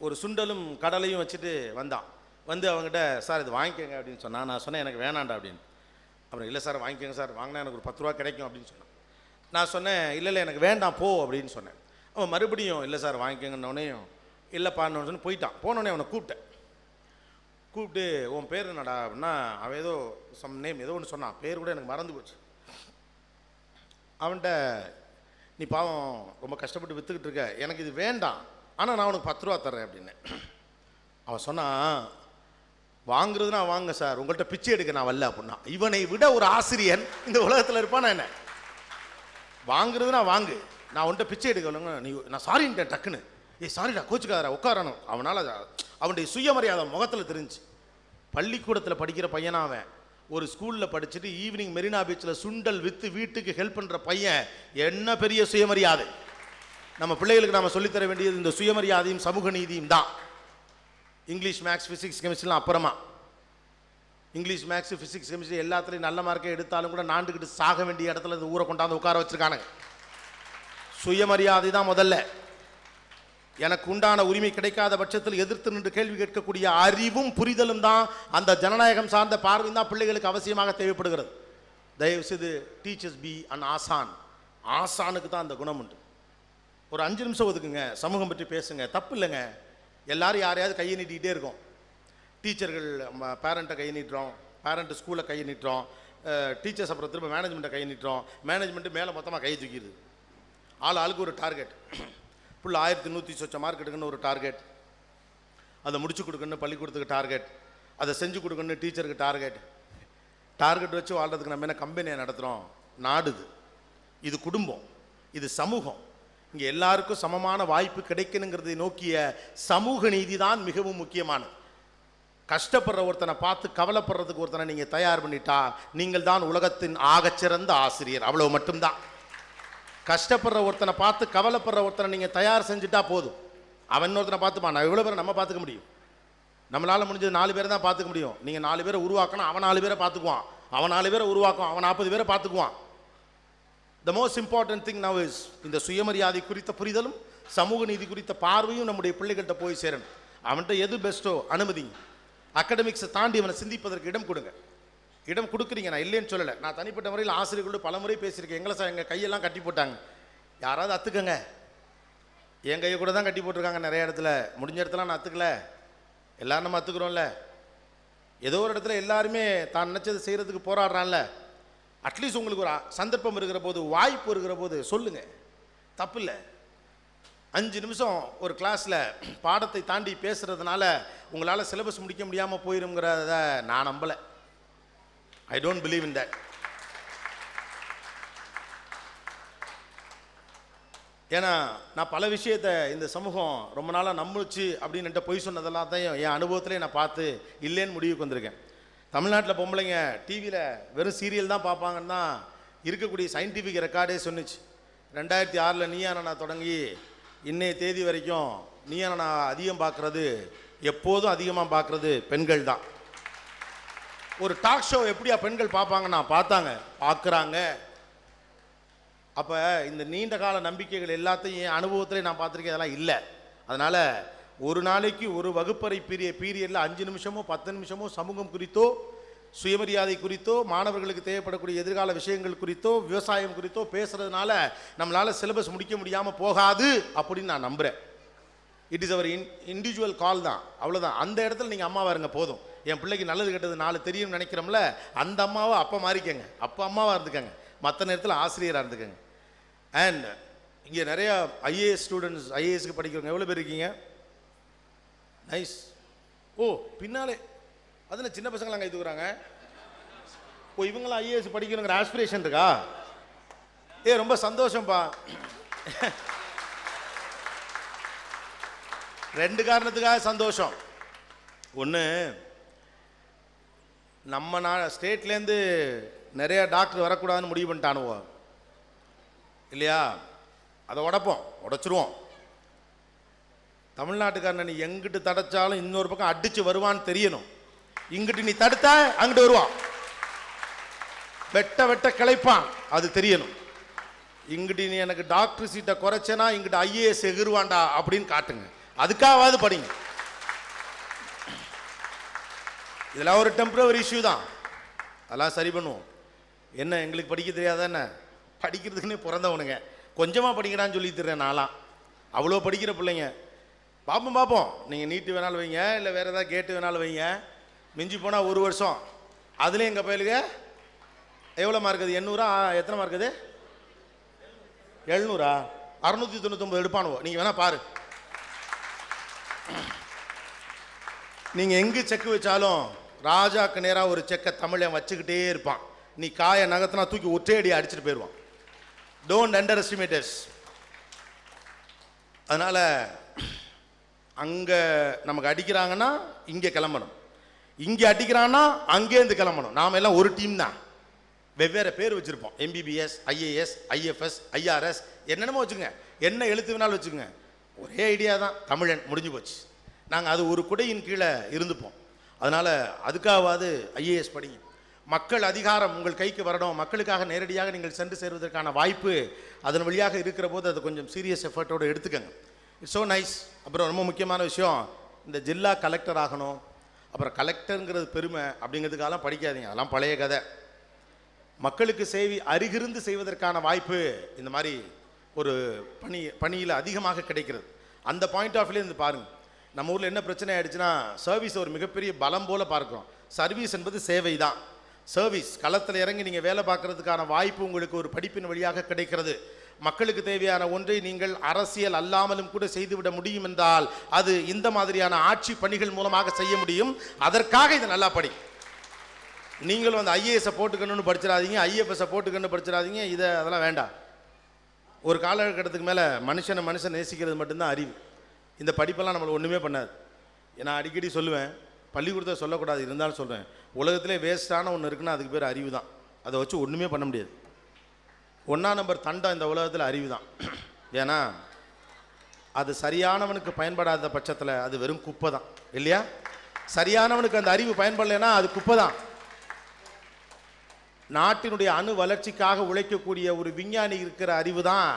ஒரு சுண்டலும் கடலையும் வச்சுட்டு வந்தான். வந்து அவங்ககிட்ட சார் இது வாங்கிக்கோங்க அப்படின்னு சொன்னால் நான் சொன்னேன் எனக்கு வேணாண்டா அப்படின்னு. அப்புறம் இல்லை சார் வாங்கிக்கோங்க சார், வாங்கினா எனக்கு ஒரு 10 ரூபா கிடைக்கும் அப்படின்னு சொன்னேன். நான் சொன்னேன் இல்லை எனக்கு வேண்டாம் போ அப்படின்னு சொன்னேன். அவன் மறுபடியும் இல்லை சார் வாங்கிக்கோங்கன்னொடனேயும் இல்லைப்பான்னு சொல்லி போயிட்டான். போனோடனே அவனை கூப்பிட்டு உன் பேர் என்னடா அப்படின்னா அவன் ஏதோ சம் நேம் ஏதோ ஒன்று சொன்னான், பேர் கூட எனக்கு மறந்து போச்சு. அவன்கிட்ட நீ பாவம் ரொம்ப கஷ்டப்பட்டு விற்றுக்கிட்டு இருக்க, எனக்கு இது வேண்டாம் ஆனால் நான் உனக்கு 10 ரூபா தர்றேன் அப்படின்னு. அவன் சொன்னான் வாங்குறதுனா வாங்க சார், உங்கள்கிட்ட பிச்சை எடுக்க நான் வரல அப்படின்னா. இவனை விட ஒரு ஆசிரியன் இந்த உலகத்தில் இருப்பானா என்ன? வாங்குறதுனா வாங்கு, நான் உன்கிட்ட பிச்சை எடுக்க வரலங்க. நான் சாரின்ட்டேன் டக்குன்னு. சாரிடா கோச்சுக்காதரா உட்காரணும். அவனால் அவனுடைய சுயமரியாதை முகத்தில் தெரிஞ்சு. பள்ளிக்கூடத்தில் படிக்கிற பையனா அவன், ஒரு ஸ்கூலில் படிச்சுட்டு ஈவினிங் மெரினா பீச்சில் சுண்டல் விற்று வீட்டுக்கு ஹெல்ப் பண்ணுற பையன். என்ன பெரிய சுயமரியாதை! நம்ம பிள்ளைகளுக்கு நாம் சொல்லித்தர வேண்டியது இந்த சுயமரியாதையும் சமூக நீதியும் தான். இங்கிலீஷ் மேக்ஸ் ஃபிசிக்ஸ் கெமிஸ்ட்ரிலாம் அப்புறமா. இங்கிலீஷ் மேக்ஸ் ஃபிசிக்ஸ் கெமிஸ்ட்ரி எல்லாத்துலேயும் நல்ல மார்க்கை எடுத்தாலும் கூட நாண்டுக்கிட்டு சாக வேண்டிய இடத்துல இந்த ஊரை கொண்டாந்து உட்கார வச்சுருக்கானுங்க. சுயமரியாதை தான் முதல்ல. எனக்கு உண்டான உரிமை கிடைக்காத பட்சத்தில் எதிர்த்து நின்று கேள்வி கேட்கக்கூடிய அறிவும் புரிதலும் தான், அந்த ஜனநாயகம் சார்ந்த பார்வை தான் பிள்ளைகளுக்கு அவசியமாக தேவைப்படுகிறது. தயவுசெய்து டீச்சர்ஸ் பி அண்ட் ஆசானுக்கு தான் அந்த குணம் உண்டு. ஒரு 5 நிமிஷம் ஒதுக்குங்க, சமூகம் பற்றி பேசுங்க, தப்பு இல்லைங்க. எல்லாரும் யாரையாவது கையை நீட்டிக்கிட்டே இருக்கோம். டீச்சர்கள் பேரண்ட்டை கை நீட்டுறோம், பேரண்ட்டு ஸ்கூலை கை நீட்டுறோம், டீச்சர்ஸ் அப்புறம் திரும்ப மேனேஜ்மெண்ட்டை கை நீட்டுறோம், மேனேஜ்மெண்ட்டு மேலே மொத்தமாக கை தூக்கிடுது. ஆளுக்கு ஒரு டார்கெட். ஃபுல் 1100 சொச்ச மார்க் எடுக்கணும்னு ஒரு டார்கெட், அதை முடிச்சு கொடுக்கணும்னு பள்ளிக்கூடத்துக்கு டார்கெட், அதை செஞ்சு கொடுக்கணும்னு டீச்சருக்கு டார்கெட் வச்சு வாழ்றதுக்கு நம்ம என்ன கம்பெனியை நடத்துகிறோம்? நாடுது. இது குடும்பம், இது சமூகம். இங்கே எல்லாருக்கும் சமமான வாய்ப்பு கிடைக்கணுங்கிறதை நோக்கிய சமூக நீதி தான் மிகவும் முக்கியமானது. கஷ்டப்படுற ஒருத்தனை பார்த்து கவலைப்படுறதுக்கு ஒருத்தனை நீங்கள் தயார் பண்ணிட்டா நீங்கள் தான் உலகத்தின் ஆகச்சிறந்த ஆசிரியர். அவ்வளவு மட்டும்தான். கஷ்டப்படுற ஒருத்தனை பார்த்து கவலைப்படுற ஒருத்தனை நீங்கள் தயார் செஞ்சுட்டா போதும். அவன் ஒருத்தனை பார்த்துப்பான். நான் எவ்வளோ பேரை நம்ம பார்த்துக்க முடியும்? நம்மளால் முடிஞ்சது 4 பேரை தான் பார்த்துக்க முடியும். நீங்கள் 4 பேரை உருவாக்கணும், அவன் 4 பேரை பார்த்துக்குவான். அவன் 4 பேரை உருவாக்கும், அவன் 40 பேரை பார்த்துக்குவான். The most important thing now is இந்த சுயமரியாதை குறித்த புரிதலும் சமூக நீதி குறித்த பார்வையும் நம்முடைய பிள்ளைகள்கிட்ட போய் சேரணும். அவன்கிட்ட எது பெஸ்ட்டோ அனுமதிங்க. அகடமிக்ஸை தாண்டி அவனை சிந்திப்பதற்கு இடம் கொடுங்க. இடம் கொடுக்குறீங்க, நான் இல்லைன்னு சொல்லலை. நான் தனிப்பட்ட முறையில் ஆசிரியர்களோடு பல முறை பேசியிருக்கேன். எங்கள் கையெல்லாம் கட்டி போட்டாங்க. யாராவது அத்துக்கங்க. என் கையை கூட தான் கட்டி போட்டிருக்காங்க நிறைய இடத்துல. முடிஞ்ச இடத்துல நான் அத்துக்கல. எல்லோரும் நம்ம அத்துக்கிறோம்ல. ஏதோ ஒரு இடத்துல எல்லாருமே தான் நினச்சது செய்கிறதுக்கு போராடுறான்ல. அட்லீஸ்ட் உங்களுக்கு ஒரு சந்தர்ப்பம் இருக்கிற போது, வாய்ப்பு இருக்கிற போது சொல்லுங்கள், தப்பு இல்லை. 5 நிமிஷம் ஒரு கிளாஸில் பாடத்தை தாண்டி பேசுகிறதுனால உங்களால் சிலபஸ் முடிக்க முடியாமல் போயிருங்கிறத நான் நம்பலை. I don't believe in that. ஏன்னா நான் பல விஷயத்தை இந்த சமூகம் ரொம்ப நாளாக நம்பிச்சு அப்படின்னு பொய் சொன்னதெல்லாம் தான் என் அனுபவத்திலே நான் பார்த்து இல்லைன்னு முடிவுக்கு வந்திருக்கேன். தமிழ்நாட்டில் பொம்பளைங்க டிவியில் வெறும் சீரியல் தான் பார்ப்பாங்கன்னு தான் இருக்கக்கூடிய சயின்டிஃபிக் ரெக்கார்டே சொன்னிச்சு. 2006 நீயா நானா தொடங்கி இன்னைய தேதி வரைக்கும் நீயா நானா அதிகம் பார்க்குறது, எப்போதும் அதிகமாக பார்க்குறது பெண்கள் தான். ஒரு டாக் ஷோ எப்படியா பெண்கள் பார்ப்பாங்கன்னா பார்க்குறாங்க. அப்போ இந்த நீண்ட கால நம்பிக்கைகள் எல்லாத்தையும் என் அனுபவத்திலே நான் பார்த்துருக்கேன். அதெல்லாம் இல்லை. அதனால் ஒரு நாளைக்கு ஒரு வகுப்பறை பீரியடில் 5 நிமிஷமோ 10 நிமிஷமோ சமூகம் குறித்தோ, சுயமரியாதை குறித்தோ, மாணவர்களுக்கு தேவைப்படக்கூடிய எதிர்கால விஷயங்கள் குறித்தோ, விவசாயம் குறித்தோ பேசுகிறதுனால நம்மளால் சிலபஸ் முடிக்க முடியாமல் போகாது அப்படின்னு நான் நம்புகிறேன். இட் இஸ் அவர் இண்டிவிஜுவல் கால் தான், அவ்வளோதான். அந்த இடத்துல நீங்கள் அம்மாவாக இருங்க போதும். என் பிள்ளைக்கு நல்லது கெட்டது 4 தெரியும்னு நினைக்கிறோம்ல, அந்த அம்மாவை அப்போ மாறிக்கங்க, அப்போ அம்மாவாக இருந்துக்கங்க, மற்ற நேரத்தில் ஆசிரியராக இருந்துக்கங்க. அண்ட் இங்கே நிறையா ஐஏஎஸ் ஸ்டூடெண்ட்ஸ், ஐஏஎஸ்க்கு படிக்கிறவங்க எவ்வளோ பேர் இருக்கீங்க? நைஸ். ஓ பின்னாலே அதில் சின்ன பசங்களாம் கை தூக்குறாங்க. ஓ இவங்களாம் ஐஏஎஸ் படிக்கணுங்கிற ஆஸ்பிரேஷன் இருக்கா? ரொம்ப சந்தோஷம்ப்பா. 2 காரணத்துக்காக சந்தோஷம். ஒன்று, நம்ம ஸ்டேட்லேருந்து நிறையா டாக்டர் வரக்கூடாதுன்னு முடிவு பண்ணிட்டானுவோம் இல்லையா? அதை உடைச்சிருவோம். தமிழ்நாட்டுக்காரன் நீ எங்கிட்டு தடைச்சாலும் இன்னொரு பக்கம் அடிச்சு வருவான்னு தெரியணும். இங்கிட்டு நீ தடுத்தா அங்கிட்டு வருவான், வெட்ட கிளைப்பான், அது தெரியணும். இங்கிட்டு நீ எனக்கு டாக்டர் சீட்டை குறைச்சேனா இங்கிட்டு ஐஏஎஸ் எகிருவான்டா அப்படின்னு காட்டுங்க. அதுக்காவது படிங்க. இதெல்லாம் ஒரு டெம்பரவரி இஷ்யூ தான், அதெல்லாம் சரி பண்ணுவோம். என்ன எங்களுக்கு படிக்க தெரியாதா என்ன? படிக்கிறதுக்குன்னு பிறந்தவனுங்க, கொஞ்சமாக படிக்கிறான்னு சொல்லி தர்றேன் நான்லாம். அவ்வளோ படிக்கிற பிள்ளைங்க. பார்ப்போம், நீங்கள் நீட்டு வேணாலும் வைங்க, இல்லை வேறு ஏதாவது கேட்டு வேணாலும் வைங்க, மிஞ்சி போனால் 1 வருஷம். அதுலேயும் எங்கள் பயிலுங்க எவ்வளோ மார்க்? அது 800? எத்தனை மார்க் அது? 700? 699 எடுப்பானுவோ. நீங்கள் வேணால் பாரு, நீங்கள் எங்கே செக்கு வச்சாலும் ராஜாக்கு நேராக ஒரு செக்கை தமிழன் வச்சுக்கிட்டே இருப்பான். நீ காயை நகத்தினா தூக்கி ஒற்றே அடி அடிச்சுட்டு போயிடுவான். Don't under estimators. அதனால் அங்கே நமக்கு அடிக்கிறாங்கன்னா இங்கே கிளம்பணும், இங்கே அடிக்கிறான்னா அங்கேருந்து கிளம்பணும். நாம் எல்லாம் ஒரு டீம் தான், வெவ்வேறு பேர் வச்சுருப்போம். MBBS, IAS, IFS, IRS, என்னென்னமோ வச்சுக்கோங்க, என்ன எழுத்து வேணாலும் வச்சுக்கோங்க, ஒரே ஐடியா தான், தமிழன், முடிஞ்சு போச்சு. நாங்கள் அது ஒரு குடையின் கீழே இருந்துப்போம். அதனால் அதுக்காவது IAS படிங்க. மக்கள் அதிகாரம் உங்கள் கைக்கு வரணும், மக்களுக்காக நேரடியாக நீங்கள் சென்று சேர்வதற்கான வாய்ப்பு அதன் வழியாக இருக்கிற போது அதை கொஞ்சம் சீரியஸ் எஃபர்ட்டோடு எடுத்துக்கங்க. It's so nice. அப்புறம் ரொம்ப முக்கியமான விஷயம், இந்த ஜில்லா கலெக்டர் ஆகணும், அப்புறம் கலெக்டருங்கிறது பெருமை அப்படிங்கிறதுக்காகலாம் படிக்காதீங்க, அதெல்லாம் பழைய கதை. மக்களுக்கு சேவை அருகிருந்து செய்வதற்கான வாய்ப்பு இந்த மாதிரி ஒரு பணியில் அதிகமாக கிடைக்கிறது. அந்த பாயிண்ட் ஆஃப் வியூ இருந்து பாருங்கள். நம்ம ஊரில் என்ன பிரச்சனை ஆகிடுச்சுன்னா, சர்வீஸ் ஒரு மிகப்பெரிய பலம் போல் பார்க்குறோம். சர்வீஸ் என்பது சேவை தான். சர்வீஸ் களத்தில் இறங்கி நீங்கள் வேலை பார்க்குறதுக்கான வாய்ப்பு உங்களுக்கு ஒரு படிப்பின் வழியாக கிடைக்கிறது. மக்களுக்கு தேவையான ஒன்றை நீங்கள் அரசியல் அல்லாமலும் கூட செய்துவிட முடியும் என்றால் அது இந்த மாதிரியான ஆட்சி பணிகள் மூலமாக செய்ய முடியும். அதற்காக இது நல்லா படி. நீங்களும் அந்த IAS போட்டுக்கணும்னு படிச்சிடாதீங்க, IFS போட்டுக்கணும்னு படிச்சிடாதீங்க, அதெல்லாம் வேண்டாம். ஒரு காலகட்டத்துக்கு மேலே மனுஷன் நேசிக்கிறது மட்டும்தான் அறிவு. இந்த படிப்பெல்லாம் நம்மளை ஒன்றுமே பண்ணாது. நான் அடிக்கடி சொல்லுவேன், பள்ளிக்கூடத்தை சொல்லக்கூடாது, இருந்தாலும் சொல்கிறேன், உலகத்திலே வேஸ்ட்டான ஒன்று இருக்குன்னா அதுக்கு பேர் அறிவு தான். அதை வச்சு ஒன்றுமே பண்ண முடியாது. 1ஆம் நம்பர் தண்டம் இந்த உலகத்தில் அறிவு தான். ஏன்னா அது சரியானவனுக்கு பயன்படாத பட்சத்தில் அது வெறும் குப்பை தான், இல்லையா? சரியானவனுக்கு அந்த அறிவு பயன்படலைன்னா அது குப்பை தான். நாட்டினுடைய அணு வளர்ச்சிக்காக உழைக்கக்கூடிய ஒரு விஞ்ஞானி இருக்கிற அறிவு தான்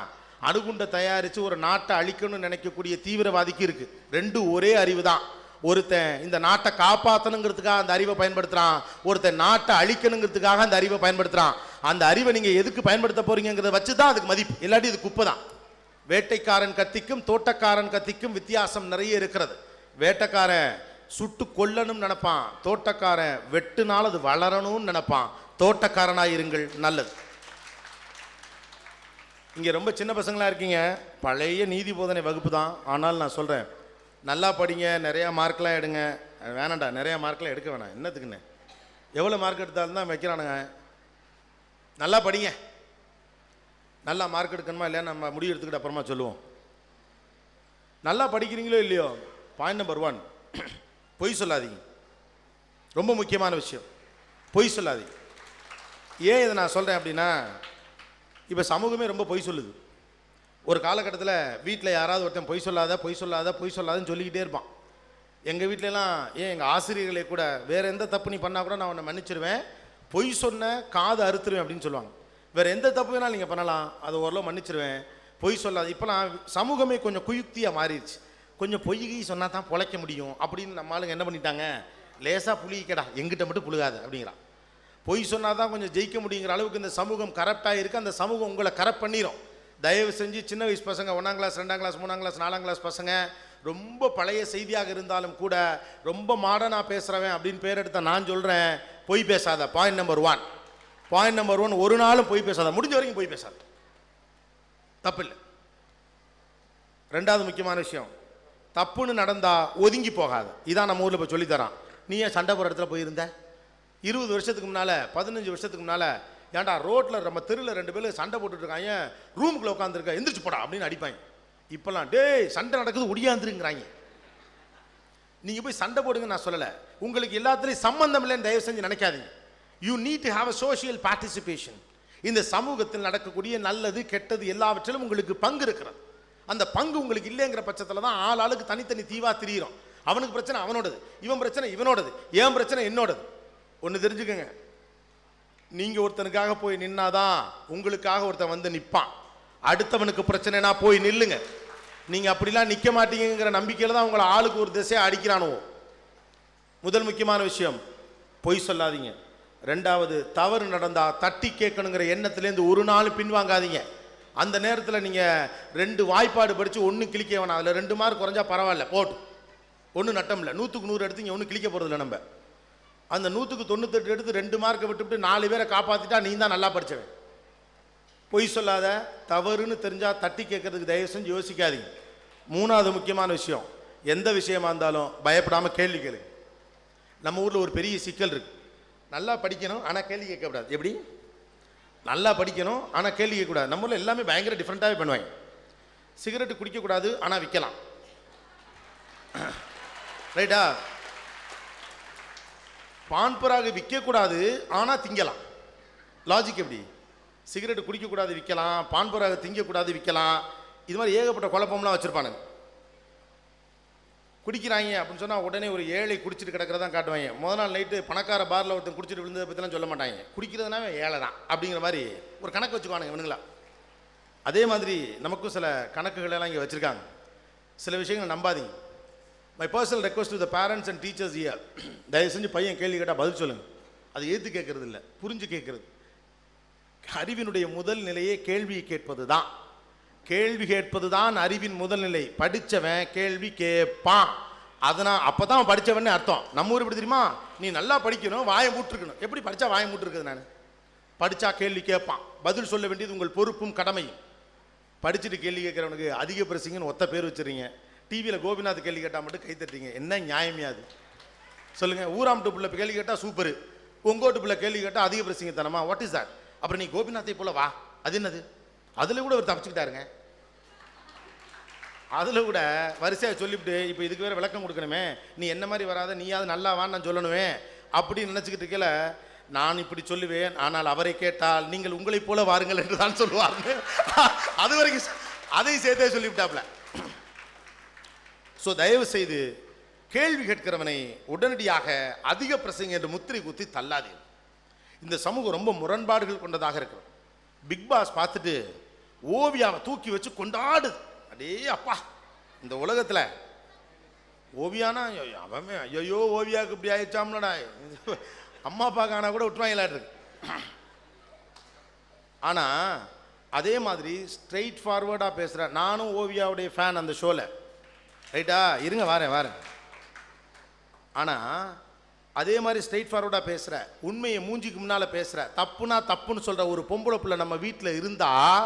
அணுகுண்டை தயாரித்து ஒரு நாட்டை அழிக்கணும்னு நினைக்கக்கூடிய தீவிரவாதிக்கு இருக்குது. ரெண்டும் ஒரே அறிவு தான். ஒருத்தன் இந்த நாட்டை காப்பாற்றணுங்கிறதுக்காக அந்த அறிவை பயன்படுத்துகிறான், ஒருத்தன் நாட்டை அழிக்கணுங்கிறதுக்காக அந்த அறிவை பயன்படுத்துகிறான். அந்த அறிவை நீங்கள் எதுக்கு பயன்படுத்த போகிறீங்கிறத வச்சு தான் அதுக்கு மதிப்பு, இல்லாட்டி இது குப்பை தான். வேட்டைக்காரன் கத்திக்கும் தோட்டக்காரன் கத்திக்கும் வித்தியாசம் நிறைய இருக்கிறது. வேட்டைக்காரன் சுட்டு கொல்லணும்னு நினைப்பான், தோட்டக்காரன் வெட்டுனாலும் அது வளரணும்னு நினைப்பான். தோட்டக்காரனாக இருங்கள், நல்லது. இங்கே ரொம்ப சின்ன பசங்களாக இருக்கீங்க, பழைய நீதி போதனை வகுப்பு தான். ஆனால் நான் சொல்கிறேன், நல்லா படிங்க, நிறையா மார்க்கெலாம் எடுங்க. வேணாண்டா, நிறையா மார்க்கெலாம் எடுக்க வேணாம், என்னத்துக்குன்னு? எவ்வளோ மார்க் எடுத்தாலும் தான் வைக்கிறானுங்க. நல்லா படிங்க. நல்லா மார்க் எடுக்கணுமா இல்லையா நம்ம முடிவு எடுத்துக்கிட்டு அப்புறமா சொல்லுவோம். நல்லா படிக்கிறீங்களோ இல்லையோ, பாயிண்ட் நம்பர் 1, பொய் சொல்லாதீங்க. ரொம்ப முக்கியமான விஷயம், பொய் சொல்லாதீங்க. ஏன் இதை நான் சொல்கிறேன் அப்படின்னா, இப்போ சமூகமே ரொம்ப பொய் சொல்லுது. ஒரு காலகட்டத்தில் வீட்டில் யாராவது ஒருத்தன் பொய் சொல்லாதுன்னு சொல்லிக்கிட்டே இருப்பான். எங்கள் வீட்டிலலாம், எங்கள் ஆசிரியர்களே கூட, வேறு எந்த தப்பு நீ பண்ணால் கூட நான் உன்னை மன்னிச்சிருவேன், பொய் சொன்ன காது அறுத்துருவேன் அப்படின்னு சொல்லுவாங்க. வேறு எந்த தப்பு வேணாலும் நீங்கள் பண்ணலாம், அதை ஓரளவு மன்னிச்சிருவேன், பொய் சொல்லாது. இப்போலாம் சமூகமே கொஞ்சம் குயுக்தியாக மாறிடுச்சு. கொஞ்சம் பொய் சொன்னால் தான் பொழைக்க முடியும் அப்படின்னு நம்ம ஆளுங்க என்ன பண்ணிட்டாங்க, லேசாக புளிக்கடா எங்கிட்ட மட்டும் புழுகாது அப்படிங்கிறான். பொய் சொன்னால் தான் கொஞ்சம் ஜெயிக்க முடியுங்கிற அளவுக்கு இந்த சமூகம் கரப்டாக இருக்குது. அந்த சமூகம் உங்களை கரப்ட் பண்ணிடும். தயவு செஞ்சு சின்ன வயசு பசங்க, 1ஆம் கிளாஸ் 2ஆம் கிளாஸ் 3ஆம் கிளாஸ் 4ஆம் கிளாஸ் பசங்க, ரொம்ப பழைய செய்தியாக இருந்தாலும் கூட ரொம்ப மாடர்னாக பேசுகிறவன் அப்படின்னு பேர் எடுத்த நான் சொல்கிறேன், பொய் பேசாத. பாயிண்ட் நம்பர் 1, ஒரு நாளும் பொய் பேசாத, முடிஞ்ச வரைக்கும் பொய் பேசாத, தப்பில்லை. 2வது முக்கியமான விஷயம், தப்புன்னு நடந்தால் ஒதுங்கி போகாது. இதான் நம்ம ஊரில் இப்போ சொல்லித்தரான். நீ ஏன் சண்டை போகிற இடத்துல போயிருந்த? 20 வருஷத்துக்கு முன்னால், 15 வருஷத்துக்கு முன்னால், ஏன்டா ரோட்டில் நம்ம தெருவில் 2 பேர் சண்டை போட்டுட்ருக்காங்க, ரூமுக்குள்ளே உட்காந்துருக்க, எந்திரிச்சு போடா அப்படின்னு அடிப்பாங்க. இப்போல்லாம் டேய் சண்டை நடக்குது ஒடியாந்துருங்கிறாங்க. நீங்கள் போய் சண்டை போடுங்க நான் சொல்லலை, உங்களுக்கு எல்லாத்துலேயும் சம்பந்தம் இல்லைன்னு தயவு செஞ்சு நினைக்காதீங்க. You need to have a social participation. இந்த சமூகத்தில் நடக்கக்கூடிய நல்லது கெட்டது எல்லாவற்றிலும் உங்களுக்கு பங்கு இருக்கிறது. அந்த பங்கு உங்களுக்கு இல்லைங்கிற பட்சத்தில் தான் ஆளுக்கு தனித்தனி தீவாக திரியிறோம். அவனுக்கு பிரச்சனை அவனோடது, இவன் பிரச்சனை இவனோடது, ஏன் பிரச்சனை என்னோடது. ஒன்று தெரிஞ்சுக்கங்க, நீங்கள் ஒருத்தனுக்காக போய் நின்னாதான் உங்களுக்காக ஒருத்தன் வந்து நிற்பான். அடுத்தவனுக்கு பிரச்சனைனா போய் நில்லுங்க. நீங்கள் அப்படிலாம் நிற்க மாட்டீங்கிற நம்பிக்கையில் தான் உங்களை ஆளுக்கு ஒரு திசையாக அடிக்கிறானுவோ. முதல் முக்கியமான விஷயம், பொய் சொல்லாதீங்க. ரெண்டாவது, தவறு நடந்தால் தட்டி கேட்கணுங்கிற எண்ணத்துலேருந்து ஒரு நாள் பின்வாங்காதீங்க. அந்த நேரத்தில் நீங்கள் 2 வாய்ப்பாடு படித்து ஒன்று கிளிக்க வேணாம். அதில் 2 மார்க் குறைஞ்சா பரவாயில்ல, போட்டு ஒன்றும் நட்டம் இல்லை. 100க்கு 100 எடுத்து இங்கே ஒன்றும் கிளிக்க போகிறதில்ல. நம்ம அந்த 100க்கு 98 எடுத்து 2 மார்க்கை விட்டுவிட்டு 4 பேரை காப்பாற்றிட்டா நீ தான் நல்லா படித்தவன். பொய் சொல்லாத. தவறுன்னு தெரிஞ்சால் தட்டி கேட்கறதுக்கு தயவு செஞ்சு யோசிக்காதீங்க. 3வது முக்கியமான விஷயம், எந்த விஷயமா இருந்தாலும் பயப்படாமல் கேள்வி கேளுங்க. நம்ம ஊரில் ஒரு பெரிய சிக்கல் இருக்குது. நல்லா படிக்கணும் ஆனால் கேள்வி கேட்கக்கூடாது. எப்படி? நல்லா படிக்கணும் ஆனால் கேள்வி கேட்கக்கூடாது. நம்ம ஊரில் எல்லாமே பயங்கர டிஃப்ரெண்ட்டாகவே பண்ணுவாங்க. சிகரெட்டு குடிக்கக்கூடாது ஆனால் விற்கலாம். ரைட்டா? பான்பராக விற்கக்கூடாது ஆனால் திங்கலாம். லாஜிக் எப்படி? சிகரெட்டு குடிக்கக்கூடாது விற்கலாம், பான்பராக திங்கக்கூடாது விற்கலாம். இது மாதிரி ஏகப்பட்ட குழப்பம்லாம் வச்சுருப்பானுங்க. குடிக்கிறாங்க அப்படின்னு சொன்னால் உடனே ஒரு ஏழை குடிச்சிட்டு கிடக்கிறதான் காட்டுவாங்க. முதல் நாள் நைட்டு பணக்கார பாரில் ஒருத்தன் குடிச்சிட்டு விழுந்ததை பற்றிலாம் சொல்ல மாட்டாங்க. குடிக்கிறதுனாவே ஏழை தான் அப்படிங்கிற மாதிரி ஒரு கணக்கு வச்சுக்குவானுங்க இவனுங்களா. அதே மாதிரி நமக்கும் சில கணக்குகளெல்லாம் இங்கே வச்சுருக்காங்க. சில விஷயங்கள் நம்பாதீங்க. My personal request to the parents and teachers here, தயவு செஞ்சு பையன் கேள்வி கேட்டால் பதில் சொல்லுங்கள். அது ஏற்று கேட்கறது இல்லை, புரிஞ்சு கேட்கறது. அறிவினுடைய முதல் நிலையே கேள்வியை கேட்பது தான். கேள்வி கேட்பது தான் அறிவின் முதல் நிலை. படித்தவன் கேள்வி கேட்பான். அதனால் அப்போ தான் படித்தவன் அர்த்தம். நம்ம ஊர் எப்படி தெரியுமா? நீ நல்லா படிக்கணும், வாயை மூட்டிருக்கணும். எப்படி படித்தா வாயை மூட்டிருக்குது? நான் படித்தா கேள்வி கேட்பான். பதில் சொல்ல வேண்டியது உங்கள் பொறுப்பும் கடமையும். படிச்சுட்டு கேள்வி கேட்குறவனுக்கு அதிக பிரசிங்கன்னு ஒத்த பேர் வச்சுறீங்க. டிவியில் கோபிநாத் கேள்வி கேட்டால் மட்டும் கை தட்டுறீங்க. என்ன நியாயமையாது சொல்லுங்கள்? ஊராம்ட்டு பிள்ளை கேள்வி கேட்டால் சூப்பரு, உங்கோட்டு பிள்ளை கேள்வி கேட்டால் அதிக பிரசிங்கத்தனமா? What is that? அப்புறம் நீ கோபிநாத்தை போல வா, அது என்னது? அதில் கூட அவர் தப்பிச்சுக்கிட்டாருங்க. அதில் கூட வரிசையாக சொல்லிவிட்டு இப்போ இதுக்கு வேறு விளக்கம் கொடுக்கணுமே, நீ என்ன மாதிரி வராத, நீயாவது நல்லா வான்னு நான் சொல்லணுமே அப்படின்னு நினச்சிக்கிட்டு இருக்கல. நான் இப்படி சொல்லுவேன், ஆனால் அவரை கேட்டால் நீங்கள் உங்களை போல வாருங்கள் என்று தான் சொல்லுவார்கள். அது வரைக்கும் அதையும் சேர்த்தே சொல்லிவிட்டாப்ல. ஸோ தயவு செய்து கேள்வி கேட்கிறவனை உடனடியாக அதிக பிரசங்க என்று முத்திரை குத்தி தள்ளாதீர்கள். இந்த சமூகம் ரொம்ப முரண்பாடுகள் கொண்டதாக இருக்கிறது. பிக் பாஸ் பார்த்துட்டு ஓவியாவை தூக்கி வச்சு கொண்டாடுது. அடே அப்பா, இந்த உலகத்தில் ஓவியானா அவன் ஐயோ ஓவியாவுக்கு இப்படி ஆயிடுச்சாம்லடா, அம்மா அப்பா காணா கூட விட்டுவாங்களாட்டு இருக்கு. ஆனால் அதே மாதிரி ஸ்ட்ரெயிட் ஃபார்வர்டாக பேசுகிறேன். நானும் ஓவியாவுடைய ஃபேன் அந்த ஷோவில். ரைட்டா? இருங்க வாரேன். ஆனால் அதே மாதிரி ஸ்ட்ரெயிட் ஃபார்வர்டாக பேசுகிற, உண்மையை மூஞ்சிக்கு முன்னால் பேசுகிற, தப்புனா தப்புன்னு சொல்கிற ஒரு பொம்பளை பிள்ளை நம்ம வீட்டில் இருந்தால்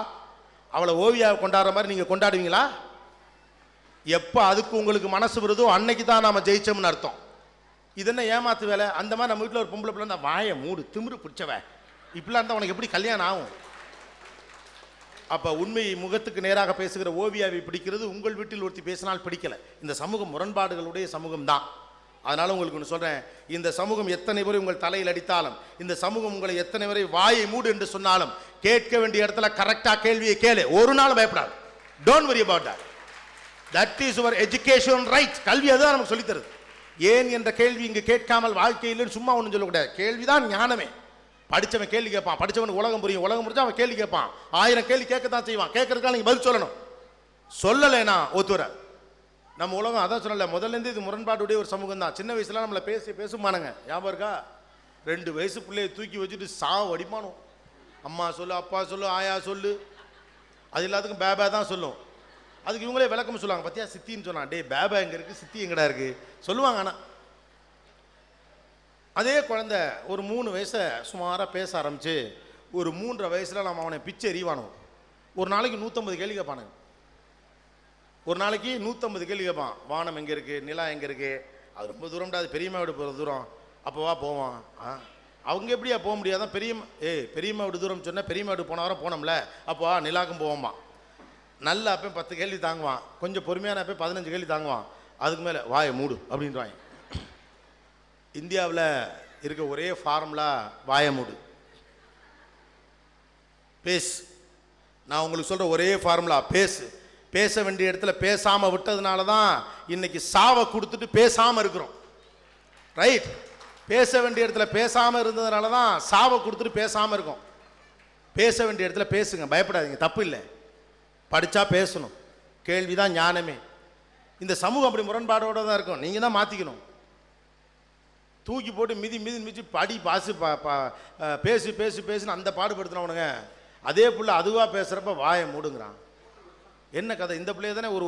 அவளை ஓவியாவை கொண்டாடுற மாதிரி நீங்கள் கொண்டாடுவீங்களா? எப்போ அதுக்கு உங்களுக்கு மனசு வருதோ அன்னைக்கு தான் நாம் ஜெயிச்சோம்னு அர்த்தம். இது என்ன ஏமாத்து வேலை? அந்த மாதிரி நம்ம வீட்டில் ஒரு பொம்பளை பிள்ளை இருந்தால் வாயை மூடு, திமிரு பிடிச்சவ, இப்படிலாம் இருந்தால் உனக்கு எப்படி கல்யாணம் ஆகும்? அப்போ உண்மையை முகத்துக்கு நேராக பேசுகிற ஓவியாவை பிடிக்கிறது, உங்கள் வீட்டில் ஒருத்தி பேசினால் பிடிக்கலை. இந்த சமூகம் முரண்பாடுகளுடைய சமூகம் தான். அதனால் உங்களுக்கு ஒன்று சொல்கிறேன், இந்த சமூகம் எத்தனை முறை உங்கள் தலையில் அடித்தாலும், இந்த சமூகம் உங்களை எத்தனை முறை வாயை மூடு என்று சொன்னாலும், கேட்க வேண்டிய இடத்துல கரெக்டாக கேள்வியை கேளு. ஒரு நாள் பயப்படாது. Don't worry about that. That is your education right. கல்வி அதுதான் நமக்கு சொல்லித்தருது. ஏன் என்ற கேள்வி இங்கே கேட்காமல் வாழ்க்கையில் சும்மா ஒன்றும் சொல்லக்கூடாது. கேள்விதான் ஞானமே. படித்தவன் கேள்வி கேட்பான், படித்தவனுக்கு உலகம் புரியும், உலகம் புரிஞ்சா அவன் கேள்வி கேட்பான். 1000 கேள்வி கேட்கத்தான் செய்வான். கேட்கறதுக்காக நீங்கள் பதில் சொல்லணும். சொல்லலைன்னா ஒத்துவர. நம்ம உலகம் அதான் சொல்லலை, முதல்லேருந்து இது முரண்பாடுடைய ஒரு சமூகம் தான். சின்ன வயசுல நம்மளை பேசுமானுங்க, ஞாபகம் இருக்கா? 2 வயசு பிள்ளையை தூக்கி வச்சுட்டு சாவு அடிப்பானோ. அம்மா சொல்லு, அப்பா சொல்லு, ஆயா சொல்லு, அது எல்லாத்துக்கும் பேபா தான் சொல்லும். அதுக்கு இவங்களே விளக்கம் சொல்லுவாங்க. பார்த்தியா சித்தின்னு சொன்னான், டே பேபா எங்கே இருக்குது, சித்தி எங்கடா இருக்குது சொல்லுவாங்க. ஆனால் அதே குழந்தை ஒரு 3 வயசை சுமாராக பேச ஆரம்பித்து ஒரு 3.5 வயசில் நம்ம அவனை பிச்சை எறிவானோ. ஒரு நாளைக்கு 150 கேள்வி கேட்பானுங்க. ஒரு நாளைக்கு 150 கேள்வி கேட்பான். வானம் எங்கே இருக்குது, நிலா எங்கே இருக்குது, அது ரொம்ப தூரம்டா, அது பெரியம்மா வீடு போகிற தூரம், அப்போவா போவான். அவங்க எப்படியா போக முடியாதான்? பெரியம்மா வீடு தூரம் சொன்னால் பெரியம்மா வீடு போன வாரம் போனோம்ல, அப்போ நிலாக்கும் போவோம்மா. நல்ல அப்போ 10 கேள்வி தாங்குவான், கொஞ்சம் பொறுமையான அப்போ 15 கேள்வி தாங்குவான். அதுக்கு மேலே வாயை மூடு அப்படின்றாங்க. இந்தியாவில் இருக்க ஒரே ஃபார்முலா வாயை மூடு, பேசு. நான் உங்களுக்கு சொல்கிற ஒரே ஃபார்முலா பேசு. பேச வேண்டிய இடத்துல பேசாமல் விட்டதுனால தான் இன்னைக்கு சாவை கொடுத்துட்டு பேசாமல் இருக்கிறோம். ரைட்? பேச வேண்டிய இடத்துல பேசாமல் இருந்ததுனால தான் சாவை கொடுத்துட்டு பேசாமல் இருக்கும். பேச வேண்டிய இடத்துல பேசுங்க, பயப்படாதீங்க, தப்பு இல்லை. படித்தா பேசணும், கேள்விதான் ஞானமே. இந்த சமூகம் அப்படி முரண்பாடோடு தான் இருக்கும். நீங்கள் தான் மாற்றிக்கணும். தூக்கி போட்டு மிதி படி பாசு பேசுன்னு அந்த பாடுபடுத்தினவனுங்க அதே புள்ள அதுவாக பேசுகிறப்ப வாயை மூடுங்கிறான். என்ன கதை? இந்த பிள்ளைய தானே ஒரு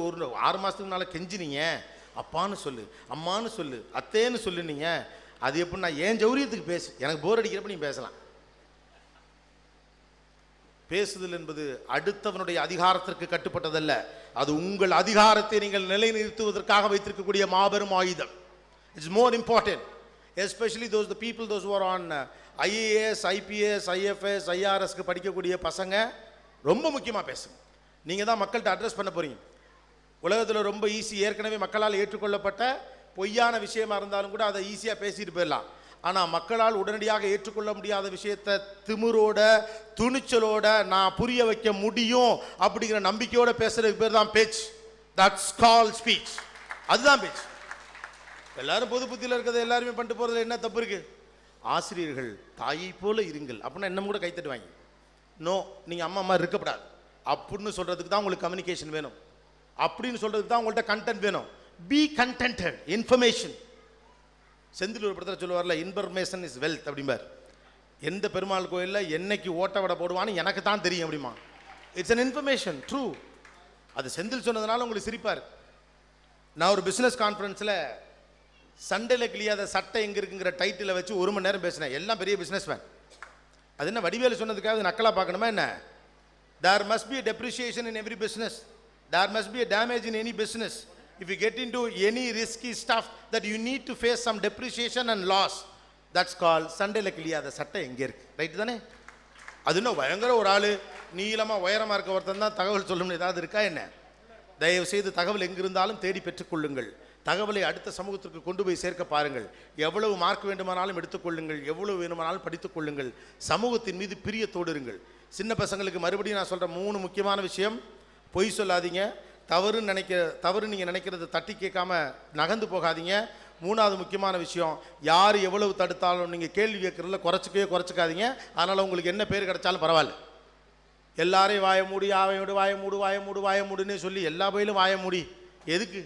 6 மாதத்துக்கு முன்னால் கெஞ்சினீங்க, அப்பான்னு சொல்லு, அம்மானு சொல்லு, அத்தேன்னு சொல்லுனீங்க. அது எப்படி நான் ஏன் ஜௌரியத்துக்கு பேசு, எனக்கு போர் அடிக்கிறப்ப நீ பேசலாம். பேசுதல் என்பது அடுத்தவனுடைய அதிகாரத்திற்கு கட்டுப்பட்டதல்ல, அது உங்கள் அதிகாரத்தை நீங்கள் நிலைநிறுத்துவதற்காக வைத்திருக்கக்கூடிய மாபெரும் ஆயுதம். It's more important, especially those who are on IAS, IPS, IFS, IRSக்கு படிக்கக்கூடிய பசங்க ரொம்ப முக்கியமாக பேசுங்க. நீங்கள் தான் மக்கள்கிட்ட அட்ரஸ் பண்ண போகிறீங்க. உலகத்தில் ரொம்ப ஈஸி, ஏற்கனவே மக்களால் ஏற்றுக்கொள்ளப்பட்ட பொய்யான விஷயமா இருந்தாலும் கூட அதை ஈஸியாக பேசிட்டு போயிடலாம். ஆனால் மக்களால் உடனடியாக ஏற்றுக்கொள்ள முடியாத விஷயத்தை திமிரோட துணிச்சலோட நான் புரிய வைக்க முடியும் அப்படிங்கிற நம்பிக்கையோட பேசுறதுக்கு பேர் தான் பேச்சு. That's call speech. அதுதான் பேச்சு. எல்லாரும் பொது புத்தியில் இருக்கிறத எல்லாருமே பண்ணிட்டு போகிறதுல என்ன தப்பு இருக்குது? ஆசிரியர்கள் தாயை போல இருங்கள் அப்படின்னா என்ன கூட கைத்தட்டுவாங்க. நோ, நீங்கள் அம்மா இருக்கப்படாது அப்படின்னு சொல்கிறதுக்கு தான் உங்களுக்கு கம்யூனிகேஷன் வேணும், அப்படின்னு சொல்கிறதுக்கு தான் உங்கள்கிட்ட கண்டென்ட் வேணும். B contented. இன்ஃபர்மேஷன். செந்தில் ஒரு படத்தில் சொல்லுவார்ல, இன்ஃபர்மேஷன் இஸ் வெல்த் அப்படிம்பார். எந்த பெருமாள் கோயிலில் என்னைக்கு ஓட்ட வடை போடுவான்னு எனக்கு தான் தெரியும் அப்படிமா. It's an information, true. அது செந்தில் சொன்னதுனால உங்களுக்கு சிரிப்பார். நான் ஒரு பிஸ்னஸ் கான்ஃபரன்ஸில் சண்டையில் கிளியாத சட்டை எங்கே இருக்குங்கிற டைட்டிலை வச்சு 1 மணி நேரம் பேசினேன். எல்லாம் பெரிய பிஸ்னஸ் மேன். அது என்ன வடிவேலு சொன்னதுக்காக நக்கலாக பார்க்கணுமா என்ன? There must be a depreciation in every business. There must be a damage in any business. If you get into any risky stuff that you need to face some depreciation and loss, that's called சண்டையில் கிளியாத சட்டை எங்கே இருக்கு. ரைட்டு தானே? அது இன்னும் பயங்கர ஒரு ஆள் நீளமாக உயரமாக இருக்க ஒருத்தன் தான் தகவல் சொல்லணும்னு ஏதாவது இருக்கா என்ன? தயவு செய்து தகவல் எங்கிருந்தாலும் தேடி பெற்றுக்கொள்ளுங்கள். தகவலை அடுத்த சமூகத்திற்கு கொண்டு போய் சேர்க்க பாருங்கள். எவ்வளவு மார்க் வேண்டுமானாலும் எடுத்துக்கொள்ளுங்கள், எவ்வளவு வேண்டுமானாலும் படித்துக் கொள்ளுங்கள். சமூகத்தின் மீது பிரியத்தோடு இருங்கள். சின்ன பசங்களுக்கு மறுபடியும் நான் சொல்கிற 3 முக்கியமான விஷயம்: பொய் சொல்லாதீங்க, தவறு நீங்கள் நினைக்கிறத தட்டி கேட்காம நகர்ந்து போகாதீங்க. 3வது முக்கியமான விஷயம், யார் எவ்வளவு தடுத்தாலும் நீங்கள் கேள்வி கேட்குறதுல குறைச்சிக்காதீங்க. அதனால் உங்களுக்கு என்ன பேர் கிடைச்சாலும் பரவாயில்ல. எல்லாரையும் வாய மூடுன்னே சொல்லி எல்லா பயிலும் வாய மூடி எதுக்கு?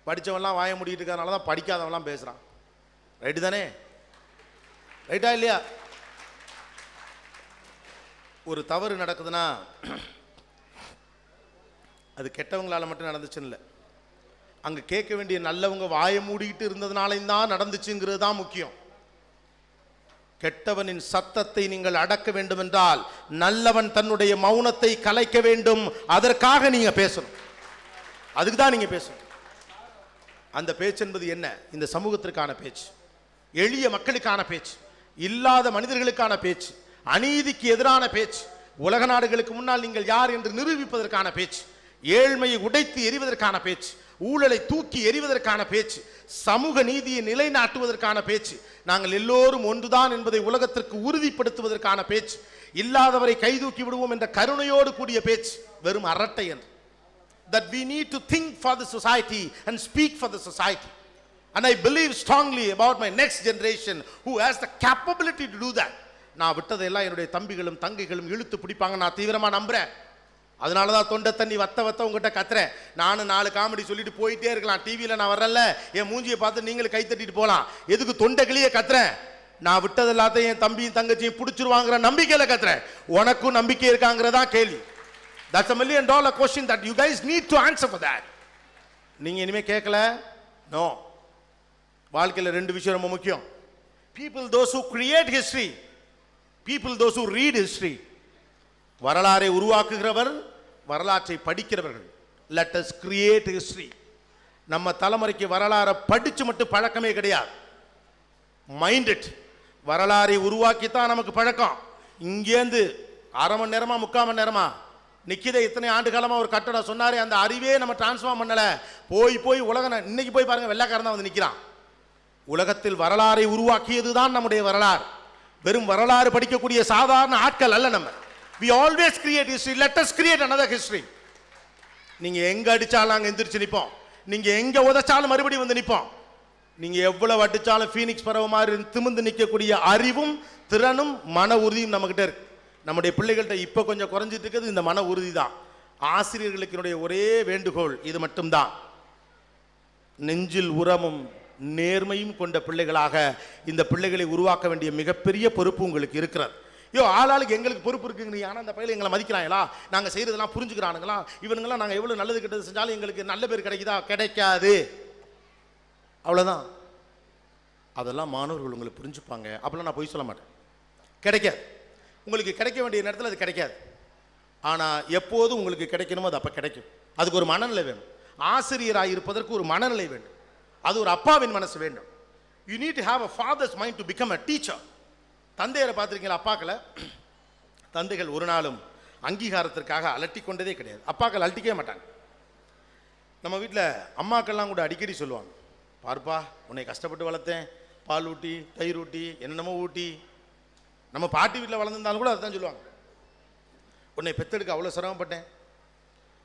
படித்தவன்லாம் வாய மூடிட்டு இருக்கிறதுனால தான் படிக்காதவன்லாம் பேசுகிறான். ரைட்டு தானே? ரைட்டா இல்லையா? ஒரு தவறு நடக்குதுன்னா அது கெட்டவங்களால் மட்டும் நடந்துச்சுன்னு இல்லை, அங்கே கேட்க வேண்டிய நல்லவங்க வாய மூடிக்கிட்டு இருந்ததுனாலையும் தான் நடந்துச்சுங்கிறது தான் முக்கியம். கெட்டவனின் சத்தத்தை நீங்கள் அடக்க வேண்டும் என்றால் நல்லவன் தன்னுடைய மௌனத்தை கலைக்க வேண்டும். அதற்காக நீங்கள் பேசணும். அதுக்கு தான் நீங்கள் பேசணும். அந்த பேச்சு என்பது என்ன? இந்த சமூகத்திற்கான பேச்சு, எளிய மக்களுக்கான பேச்சு, இல்லாத மனிதர்களுக்கான பேச்சு, அநீதிக்கு எதிரான பேச்சு, உலக நாடுகளுக்கு முன்னால் நீங்கள் யார் என்று நிரூபிப்பதற்கான பேச்சு, ஏழ்மையை உடைத்து எறிவதற்கான பேச்சு, ஊழலை தூக்கி எறிவதற்கான பேச்சு, சமூக நீதியை நிலைநாட்டுவதற்கான பேச்சு, நாங்கள் எல்லோரும் ஒன்றுதான் என்பதை உலகத்திற்கு உறுதிப்படுத்துவதற்கான பேச்சு, இல்லாதவரை கைதூக்கி விடுவோம் என்ற கருணையோடு கூடிய பேச்சு, வெறும் அரட்டை என்று. That we need to think for the society and speak for the society. And I believe strongly about my next generation who has the capability to do that. நான் விட்டதெல்லாம் என்னுடைய தம்பிகளும் தங்கைகளும் இழுத்து பிடிப்பாங்க, நான் தீவிரமாக நம்புகிறேன். அதனால தான் தொண்டை தண்ணி வத்த உங்ககிட்ட கத்துறேன். நானும் 4 காமெடி சொல்லிட்டு போயிட்டே இருக்கலாம். டிவியில் நான் வரல, என் மூஞ்சியை பார்த்து நீங்களும் கை தட்டிட்டு போகலாம். எதுக்கு தொண்டை கிளியே கத்துறேன்? நான் விட்டது எல்லாத்தையும் என் தம்பியும் தங்கச்சியும் பிடிச்சிருவாங்கிற நம்பிக்கையில் கத்துறேன். உனக்கும் நம்பிக்கை இருக்காங்கிறதா கேள்வி. That's $1 million question that you guys need to answer for that. நீங்க இனிமே கேட்கல? நோ. வாழ்க்கையில் 2 விஷயம் ரொம்ப முக்கியம். People those who create history, people those who read history. வரலாறை உருவாக்குகிறவர், வரலாற்றை படிக்கிறவர்கள். Let us create history. நம்ம தலைமுறைக்கு வரலாறை படிச்சு மட்டும் பழக்கமே கிடையாது. Mind it. வரலாறை உருவாக்கித்தான் நமக்கு பழக்கம். இங்கேருந்து 1/2 மணி நேரமா 3/4 மணி நேரமா நிக்கித இத்தனை ஆண்டு காலமாக ஒரு கட்டடம் சொன்னாரே, அந்த அறிவே நம்ம டிரான்ஸ்ஃபார்ம் பண்ணலை. போய் உலகம் இன்னைக்கு போய் பாருங்க, வெள்ளைக்காரன் தான் வந்து நிற்கிறான். உலகத்தில் வரலாறை உருவாக்கியது தான் நம்முடைய வரலாறு. வெறும் வரலாறு படிக்கக்கூடிய சாதாரண ஆட்கள் அல்ல நம்ம. We always create history. Let us create another history. நீங்க எங்க அடிச்சாலும் அங்க எந்திரிச்சு நிற்போம். நீங்க எங்க உதைச்சாலும் மறுபடியும் வந்து நிற்போம். நீங்க எவ்வளவு அடிச்சாலும் ஃபீனிக்ஸ் பறவை மாதிரி திமிந்து நிற்கக்கூடிய அறிவும் திறனும் மன உறுதியும் நம்மகிட்ட இருக்கு. நம்முடைய பிள்ளைகள்கிட்ட இப்போ கொஞ்சம் குறைஞ்சிட்டு இருக்கிறது இந்த மன உறுதி தான். ஆசிரியர்களுக்கு ஒரே வேண்டுகோள் இது மட்டும்தான்: நெஞ்சில் உரமும் நேர்மையும் கொண்ட பிள்ளைகளாக இந்த பிள்ளைகளை உருவாக்க வேண்டிய மிகப்பெரிய பொறுப்பு உங்களுக்கு இருக்கிறது. ஆளாளுக்கு எங்களுக்கு பொறுப்பு இருக்குங்க. ஆனால் அந்த பையில எங்களை மதிக்கிறாங்களா, நாங்கள் செய்கிறதெல்லாம் புரிஞ்சுக்கிறானுங்களா, இவனுங்களாம் நாங்கள் எவ்வளோ நல்லது கெட்டது செஞ்சாலும் எங்களுக்கு நல்ல பேர் கிடைக்குதா, கிடைக்காது. அவ்வளோதான். அதெல்லாம் மாணவர்கள் உங்களுக்கு புரிஞ்சுப்பாங்க. அப்பெல்லாம் நான் போய் சொல்ல மாட்டேன். கிடைக்காது. உங்களுக்கு கிடைக்க வேண்டிய நேரத்தில் அது கிடைக்காது. ஆனால் எப்போதும் உங்களுக்கு கிடைக்கணுமோ அது அப்போ கிடைக்கும். அதுக்கு ஒரு மனநிலை வேணும். ஆசிரியராக இருப்பதற்கு ஒரு மனநிலை வேண்டும். அது ஒரு அப்பாவின் மனசு வேண்டும். You need to have a father's mind to become a teacher. தந்தையரை பார்த்துருக்கீங்களா? அப்பாக்களை தந்தைகள் ஒரு நாளும் அங்கீகாரத்திற்காக அலட்டி கொண்டதே கிடையாது. அப்பாக்கள் அலட்டிக்கவே மாட்டாங்க. நம்ம வீட்டில் அம்மாக்கள்லாம் கூட அடிக்கடி சொல்லுவாங்க, பார்ப்பா உன்னை கஷ்டப்பட்டு வளர்த்தேன், பால் ஊட்டி தயிர் ஊட்டி என்னென்னமோ ஊட்டி. நம்ம பாட்டி வீட்டில் வளர்ந்துருந்தாலும் கூட அதுதான் சொல்லுவாங்க, உன்னை பெத்தெடுக்க அவ்வளோ சிரமப்பட்டேன்,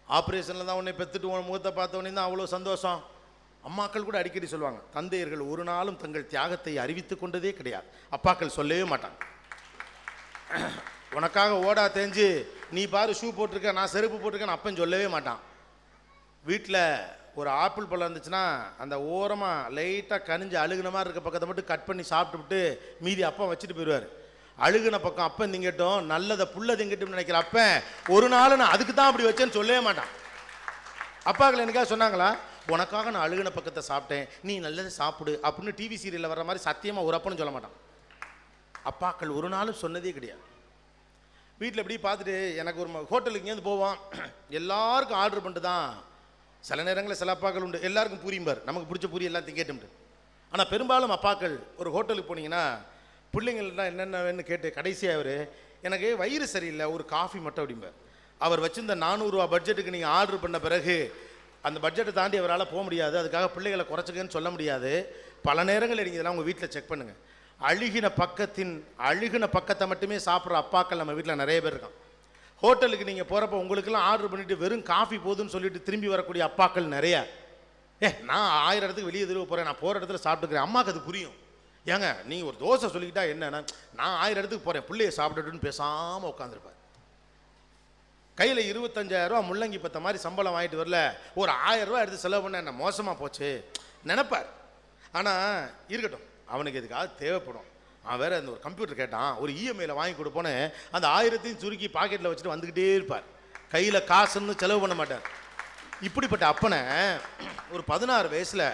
ஆப்ரேஷனில் தான் உன்னை பெற்றுட்டு உன் முகத்தை பார்த்தவொடனே தான் அவ்வளோ சந்தோஷம். அம்மாக்கள் கூட அடிக்கடி சொல்லுவாங்க. தந்தையர்கள் ஒரு நாளும் தங்கள் தியாகத்தை அறிவித்து கொண்டதே கிடையாது. அப்பாக்கள் சொல்லவே மாட்டாங்க. உனக்காக ஓடா தேஞ்சு நீ பாரு ஷூ போட்டிருக்க, நான் செருப்பு போட்டிருக்கேன்னு அப்பன் சொல்லவே மாட்டான். வீட்டில் ஒரு ஆப்பிள் பழம் இருந்துச்சுன்னா அந்த ஓரமாக லைட்டாக கனிஞ்சு அழுகுன மாதிரி இருக்க பக்கத்தை மட்டும் கட் பண்ணி சாப்பிட்டுவிட்டு மீதி அப்பா வச்சுட்டு போயிடுவார். அழுகுன பக்கம் அப்பன் திங்கட்டும், நல்லதை புள்ள திங்கட்டும் நினைக்கிற அப்பன் ஒரு நாள் நான் அதுக்கு தான் அப்படி வச்சேன்னு சொல்லவே மாட்டான். அப்பாக்கள் எனக்காக சொன்னாங்களா, உனக்காக நான் அழுகுன பக்கத்தை சாப்பிட்டேன், நீ நல்லதை சாப்பிடு அப்படின்னு டிவி சீரியலில் வர்ற மாதிரி சத்தியமாக ஒரு அப்பன்னு சொல்ல மாட்டான். அப்பாக்கள் ஒரு நாளும் சொன்னதே கிடையாது. வீட்டில் இப்படி பார்த்துட்டு எனக்கு ஒரு ஹோட்டலுக்கு இங்கேருந்து போவான், எல்லாருக்கும் ஆர்டர் பண்ணிட்டு தான். சில நேரங்களில் சில அப்பாக்கள் உண்டு, எல்லாருக்கும் பூரிம்பார், நமக்கு பிடிச்ச பூரி எல்லாம் திங்கேட்டு. ஆனால் பெரும்பாலும் அப்பாக்கள் ஒரு ஹோட்டலுக்கு போனீங்கன்னா பிள்ளைங்கள்லாம் என்னென்ன வேணும்னு கேட்டு கடைசியாக அவர் எனக்கு வயிறு சரியில்லை ஒரு காஃபி மட்டும் அப்படிம்பார். அவர் வச்சிருந்த 400 ரூபா பட்ஜெட்டுக்கு நீங்கள் ஆர்டர் பண்ண பிறகு அந்த பட்ஜெட்டை தாண்டி அவரால் போக முடியாது. அதுக்காக பிள்ளைகளை குறைச்சிக்கன்னு சொல்ல முடியாது. பல நேரங்களில் நீங்கள் இதெல்லாம் உங்கள் வீட்டில் செக் பண்ணுங்கள். அழுகின பக்கத்தை மட்டுமே சாப்பிட்ற அப்பாக்கள் நம்ம வீட்டில் நிறைய பேர் இருக்கான். ஹோட்டலுக்கு நீங்கள் போகிறப்ப உங்களுக்கெல்லாம் ஆர்டர் பண்ணிவிட்டு வெறும் காஃபி போதுன்னு சொல்லிட்டு திரும்பி வரக்கூடிய அப்பாக்கள் நிறையா. நான் 1000 இடத்துக்கு வெளியே திரும்ப போகிறேன், நான் போகிற இடத்துல சாப்பிட்டுக்கிறேன். அம்மாவுக்கு அது புரியும். ஏங்க நீங்கள் ஒரு தோசை சொல்லிக்கிட்டா என்னன்னா, நான் 1000 இடத்துக்கு போகிறேன் பிள்ளையை சாப்பிட்டுட்டுன்னு பேசாமல் உட்காந்துருப்பேன். கையில் 25,000 ரூபா முள்ளங்கி பத்த மாதிரி சம்பளம் வாங்கிட்டு வரல, ஒரு 1000 ரூபா எடுத்து செலவு பண்ண என்ன மோசமாக போச்சு நினைப்பார். ஆனால் இருக்கட்டும், அவனுக்கு எதுக்காக தேவைப்படும். அவன் வேறு அந்த ஒரு கம்ப்யூட்டர் கேட்டான், ஒரு இஎம்ஐயில் வாங்கி கொடுப்போன்னு அந்த 1000ஐயும் சுருக்கி பாக்கெட்டில் வச்சுட்டு வந்துக்கிட்டே இருப்பார். கையில் காசுன்னு செலவு பண்ண மாட்டார். இப்படிப்பட்ட அப்பனை ஒரு 16 வயசில்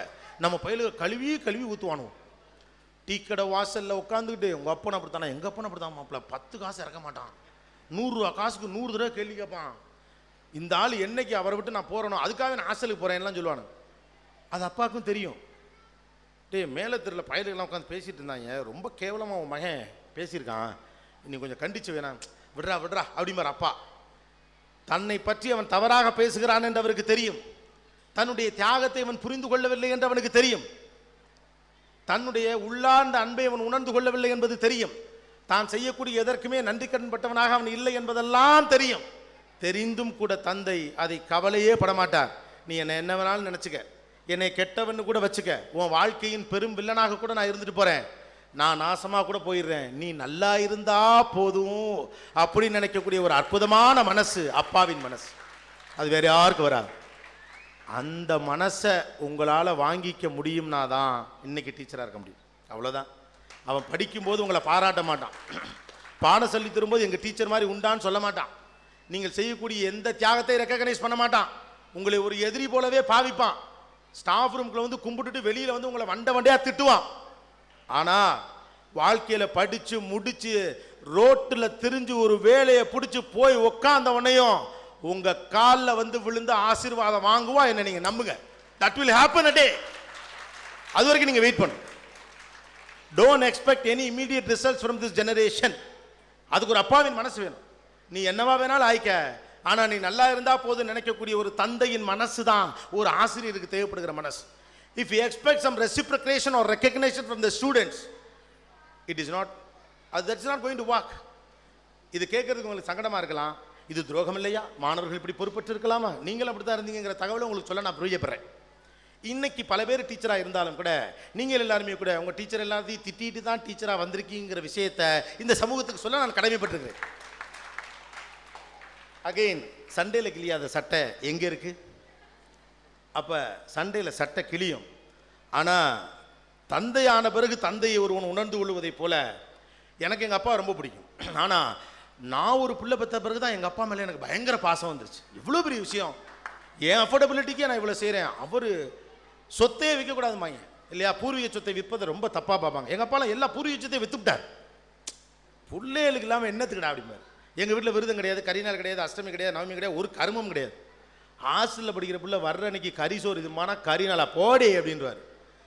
நம்ம பையில கழுவி ஊற்றுவானுவோம். டீ கடை வாசலில் உட்காந்துக்கிட்டு உங்கள் அப்பனை அப்படித்தானா, எங்கள் அப்பனை அப்படித்தான் மாப்பிள்ள 10 காசு இறக்க மாட்டான், 100 ரூபா காசுக்கு 100 தடவை கேள்வி கேட்பான். இந்த ஆள் என்னைக்கு அவரை விட்டு நான் போகிறேனோ அதுக்காக நான் ஹாஸ்டலுக்கு போகிறேன்லாம் சொல்லுவானு. அது அப்பாவுக்கும் தெரியும். மேலே தெருவில் பயலுக்கெல்லாம் உட்காந்து பேசிகிட்டு இருந்தாங்க, ரொம்ப கேவலமாக உன் மகன் பேசியிருக்கான், இன்னும் கொஞ்சம் கண்டிச்சு வேணாம், விட்றா அப்படிம்பார் அப்பா. தன்னை பற்றி அவன் தவறாக பேசுகிறான் என்று அவருக்கு தெரியும். தன்னுடைய தியாகத்தை அவன் புரிந்து கொள்ளவில்லை என்று அவனுக்கு தெரியும். தன்னுடைய உள்ளார்ந்த அன்பை அவன் உணர்ந்து கொள்ளவில்லை என்பது தெரியும். தான் செய்யக்கூடிய எதற்குமே நன்றி கடன்பட்டவனாக அவன் இல்லை என்பதெல்லாம் தெரியும். தெரிந்தும் கூட தந்தை அதை கவலையே படமாட்டார். நீ என்னை என்ன வேணாலும் நினச்சிக்க, என்னை கெட்டவன்னு கூட வச்சுக்க, உன் வாழ்க்கையின் பெரும் வில்லனாக கூட நான் இருந்துட்டு போகிறேன், நான் நாசமாக கூட போயிடுறேன், நீ நல்லா இருந்தா போதும் அப்படின்னு நினைக்கக்கூடிய ஒரு அற்புதமான மனசு அப்பாவின் மனசு. அது வேற யாருக்கு வராது. அந்த மனசை உங்களால் வாங்கிக்க முடியும்னா தான் இன்னைக்கு டீச்சராக இருக்க முடியும். அவ்வளோதான். அவன் படிக்கும்போது உங்களை பாராட்ட மாட்டான், பாடம் சொல்லி தரும்போது எங்கள் டீச்சர் மாதிரி உண்டான்னு சொல்ல மாட்டான், நீங்கள் செய்யக்கூடிய எந்த தியாகத்தை ரெக்கக்னைஸ் பண்ண மாட்டான், உங்களை ஒரு எதிரி போலவே பாவிப்பான். ஸ்டாஃப் ரூம்குள்ள வந்து கும்பிட்டுட்டு வெளியில் வந்து உங்களை வண்டையாக திட்டுவான். ஆனால் வாழ்க்கையில் படித்து முடித்து ரோட்டில் திரிஞ்சு ஒரு வேலையை பிடிச்சி போய் உட்காந்த உடனேயும் உங்கள் காலில் வந்து விழுந்து ஆசீர்வாதம் வாங்குவா. என்ன நீங்கள் நம்புங்க, தட் வில் ஹேப்பன் அ டே. அது வரைக்கும் நீங்கள் வெயிட் பண்ணுங்க. Don't expect any immediate results from this generation. அதுக்கு ஒரு அப்பாவின் மனசு வேணும். நீ என்னவா வேணாலும் ஆய்க்க, ஆனால் நீ நல்லா இருந்தால் போதும் நினைக்கக்கூடிய ஒரு தந்தையின் மனசு தான் ஒரு ஆசிரியருக்கு தேவைப்படுகிற மனசு. If you expect some reciprocation or recognition from the students, it is not, that's not going to work. இது கேட்கறதுக்கு உங்களுக்கு சங்கடமாக இருக்கலாம். இது துரோகம் இல்லையா, மாணவர்கள் இப்படி பொறுப்பற்று இருக்கலாமா, நீங்களும் அப்படி தான் இருந்தீங்கிற தகவலை உங்களுக்கு சொல்ல நான் பிரியப்படுறேன். இன்னைக்கு பல பேர் டீச்சராக இருந்தாலும் கூட நீங்கள் எல்லாருமே கூட உங்கள் டீச்சர் எல்லாத்தையும் திட்டிட்டு தான் டீச்சராக வந்திருக்கீங்கிற விஷயத்தை இந்த சமூகத்துக்கு சொல்ல நான் கடமைப்பட்டிருக்கிறேன். அகெயின், சண்டேல கிளியாத சட்டை எங்கே இருக்குது? அப்போ சண்டேல சட்டை கிளியும், ஆனால் தந்தையான பிறகு தந்தையை ஒருவன் உணர்ந்து கொள்வதைப் போல எனக்கு எங்கள் அப்பா ரொம்ப பிடிக்கும். ஆனால் நான் ஒரு பிள்ளை பெற்ற பிறகு தான் எங்கள் அப்பா மேலே எனக்கு பயங்கர பாசம் வந்துருச்சு. எவ்வளோ பெரிய விஷயம், என் அஃபோர்டபிலிட்டிக்கே நான் இவ்வளோ செய்கிறேன். அவர் சொத்தையே விற்கக்கூடாதுமாங்க இல்லையா, பூர்வீக சொத்தை விற்பதை ரொம்ப தப்பாக பார்ப்பாங்க. எங்கள் அப்பாலாம் எல்லா பூர்வீக சொத்தையும் விற்றுவிட்டார். பிள்ளைகளுக்கு இல்லாமல் என்னத்துக்கிடா அப்படிம்பார். எங்கள் வீட்டில் விருதம் கிடையாது, கரிநாள் கிடையாது, அஷ்டமி கிடையாது, நவமி கிடையாது, ஒரு கருமம் கிடையாது. ஹாஸ்டலில் படிக்கிற பிள்ளை வர்ற அன்னைக்கு கரிசோறு இதுமானா கரிநாளா போடே அப்படின்றார்.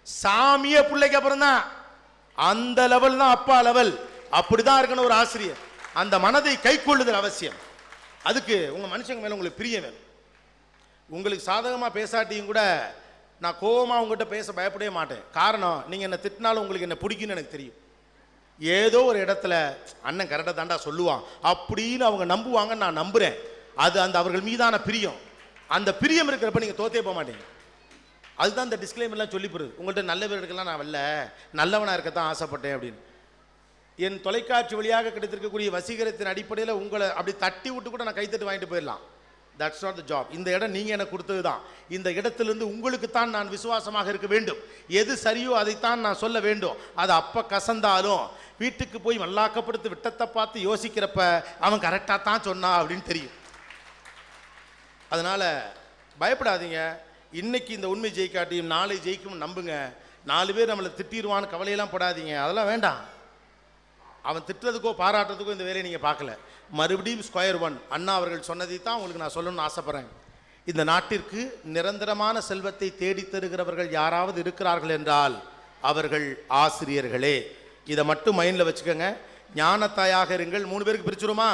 சாமியே பிள்ளைக்கு அப்புறம் தான். அந்த லெவல் தான் அப்பா லெவல். அப்படிதான் இருக்கணும் ஒரு ஆசிரியர். அந்த மனதை கை கொள்ளுதல் அவசியம். அதுக்கு உங்கள் மனுஷங்க மேலே உங்களுக்கு பிரியம் வேணும். உங்களுக்கு சாதகமாக பேசாட்டியும் கூட நான் கோபமாக உங்கள்கிட்ட பேச பயப்படவே மாட்டேன். காரணம், நீங்கள் என்ன திட்டினாலும் உங்களுக்கு என்ன பிடிக்குன்னு எனக்கு தெரியும். ஏதோ ஒரு இடத்துல அண்ணன் கரெக்டாக தாண்டா சொல்லுவான் அப்படின்னு அவங்க நம்புவாங்கன்னு நான் நம்புகிறேன். அது அந்த அவர்கள் மீதான பிரியம். அந்த பிரியம் இருக்கிறப்ப நீங்கள் தோத்தே போக மாட்டீங்க. அதுதான் இந்த டிஸ்க்ளைமர்லாம் சொல்லி போடுது. உங்கள்கிட்ட நல்ல பேர் எடுக்கலாம் நான் வரல, நல்லவனாக இருக்கத்தான் ஆசைப்பட்டேன் அப்படின்னு. என் தொலைக்காட்சி வழியாக கிடைத்திருக்கக்கூடிய வசீகரத்தின் அடிப்படையில் உங்களை அப்படி தட்டி விட்டு கூட நான் கைத்தட்டு வாங்கிட்டு போயிடலாம். That's not the job. இந்த இடம் நீங்கள் எனக்கு கொடுத்தது தான். இந்த இடத்திலிருந்து உங்களுக்குத்தான் நான் விசுவாசமாக இருக்க வேண்டும். எது சரியோ அதைத்தான் நான் சொல்ல வேண்டும். அது அப்போ கசந்தாலும் வீட்டுக்கு போய் மல்லாக்கப்படுத்தி விட்டத்தை பார்த்து யோசிக்கிறப்ப அவன் கரெக்டாக தான் சொன்னான் அப்படின்னு தெரியும். அதனால் பயப்படாதீங்க. இன்னைக்கு இந்த உண்மை ஜெயிக்காட்டியும் நாளை ஜெயிக்கும் நம்புங்க. 4 பேர் நம்மளை திட்டிடுவான்னு கவலையெல்லாம் படாதீங்க. அதெல்லாம் வேண்டாம். அவன் திட்டுறதுக்கோ பாராட்டுறதுக்கோ இந்த வேலையை நீங்கள் பார்க்கல. மறுபடியும் ஸ்கொயர் ஒன். அண்ணா அவர்கள் சொன்னதை தான் உங்களுக்கு நான் சொல்லணும்னு ஆசைப்பட்றேன். இந்த நாட்டிற்கு நிரந்தரமான செல்வத்தை தேடி தருகிறவர்கள் யாராவது இருக்கிறார்கள் என்றால் அவர்கள் ஆசிரியர்களே. இதை மட்டும் மைண்டில் வச்சுக்கோங்க. ஞானத்தாயாக இருங்கள். 3 பேருக்கு பிரிச்சுருமா?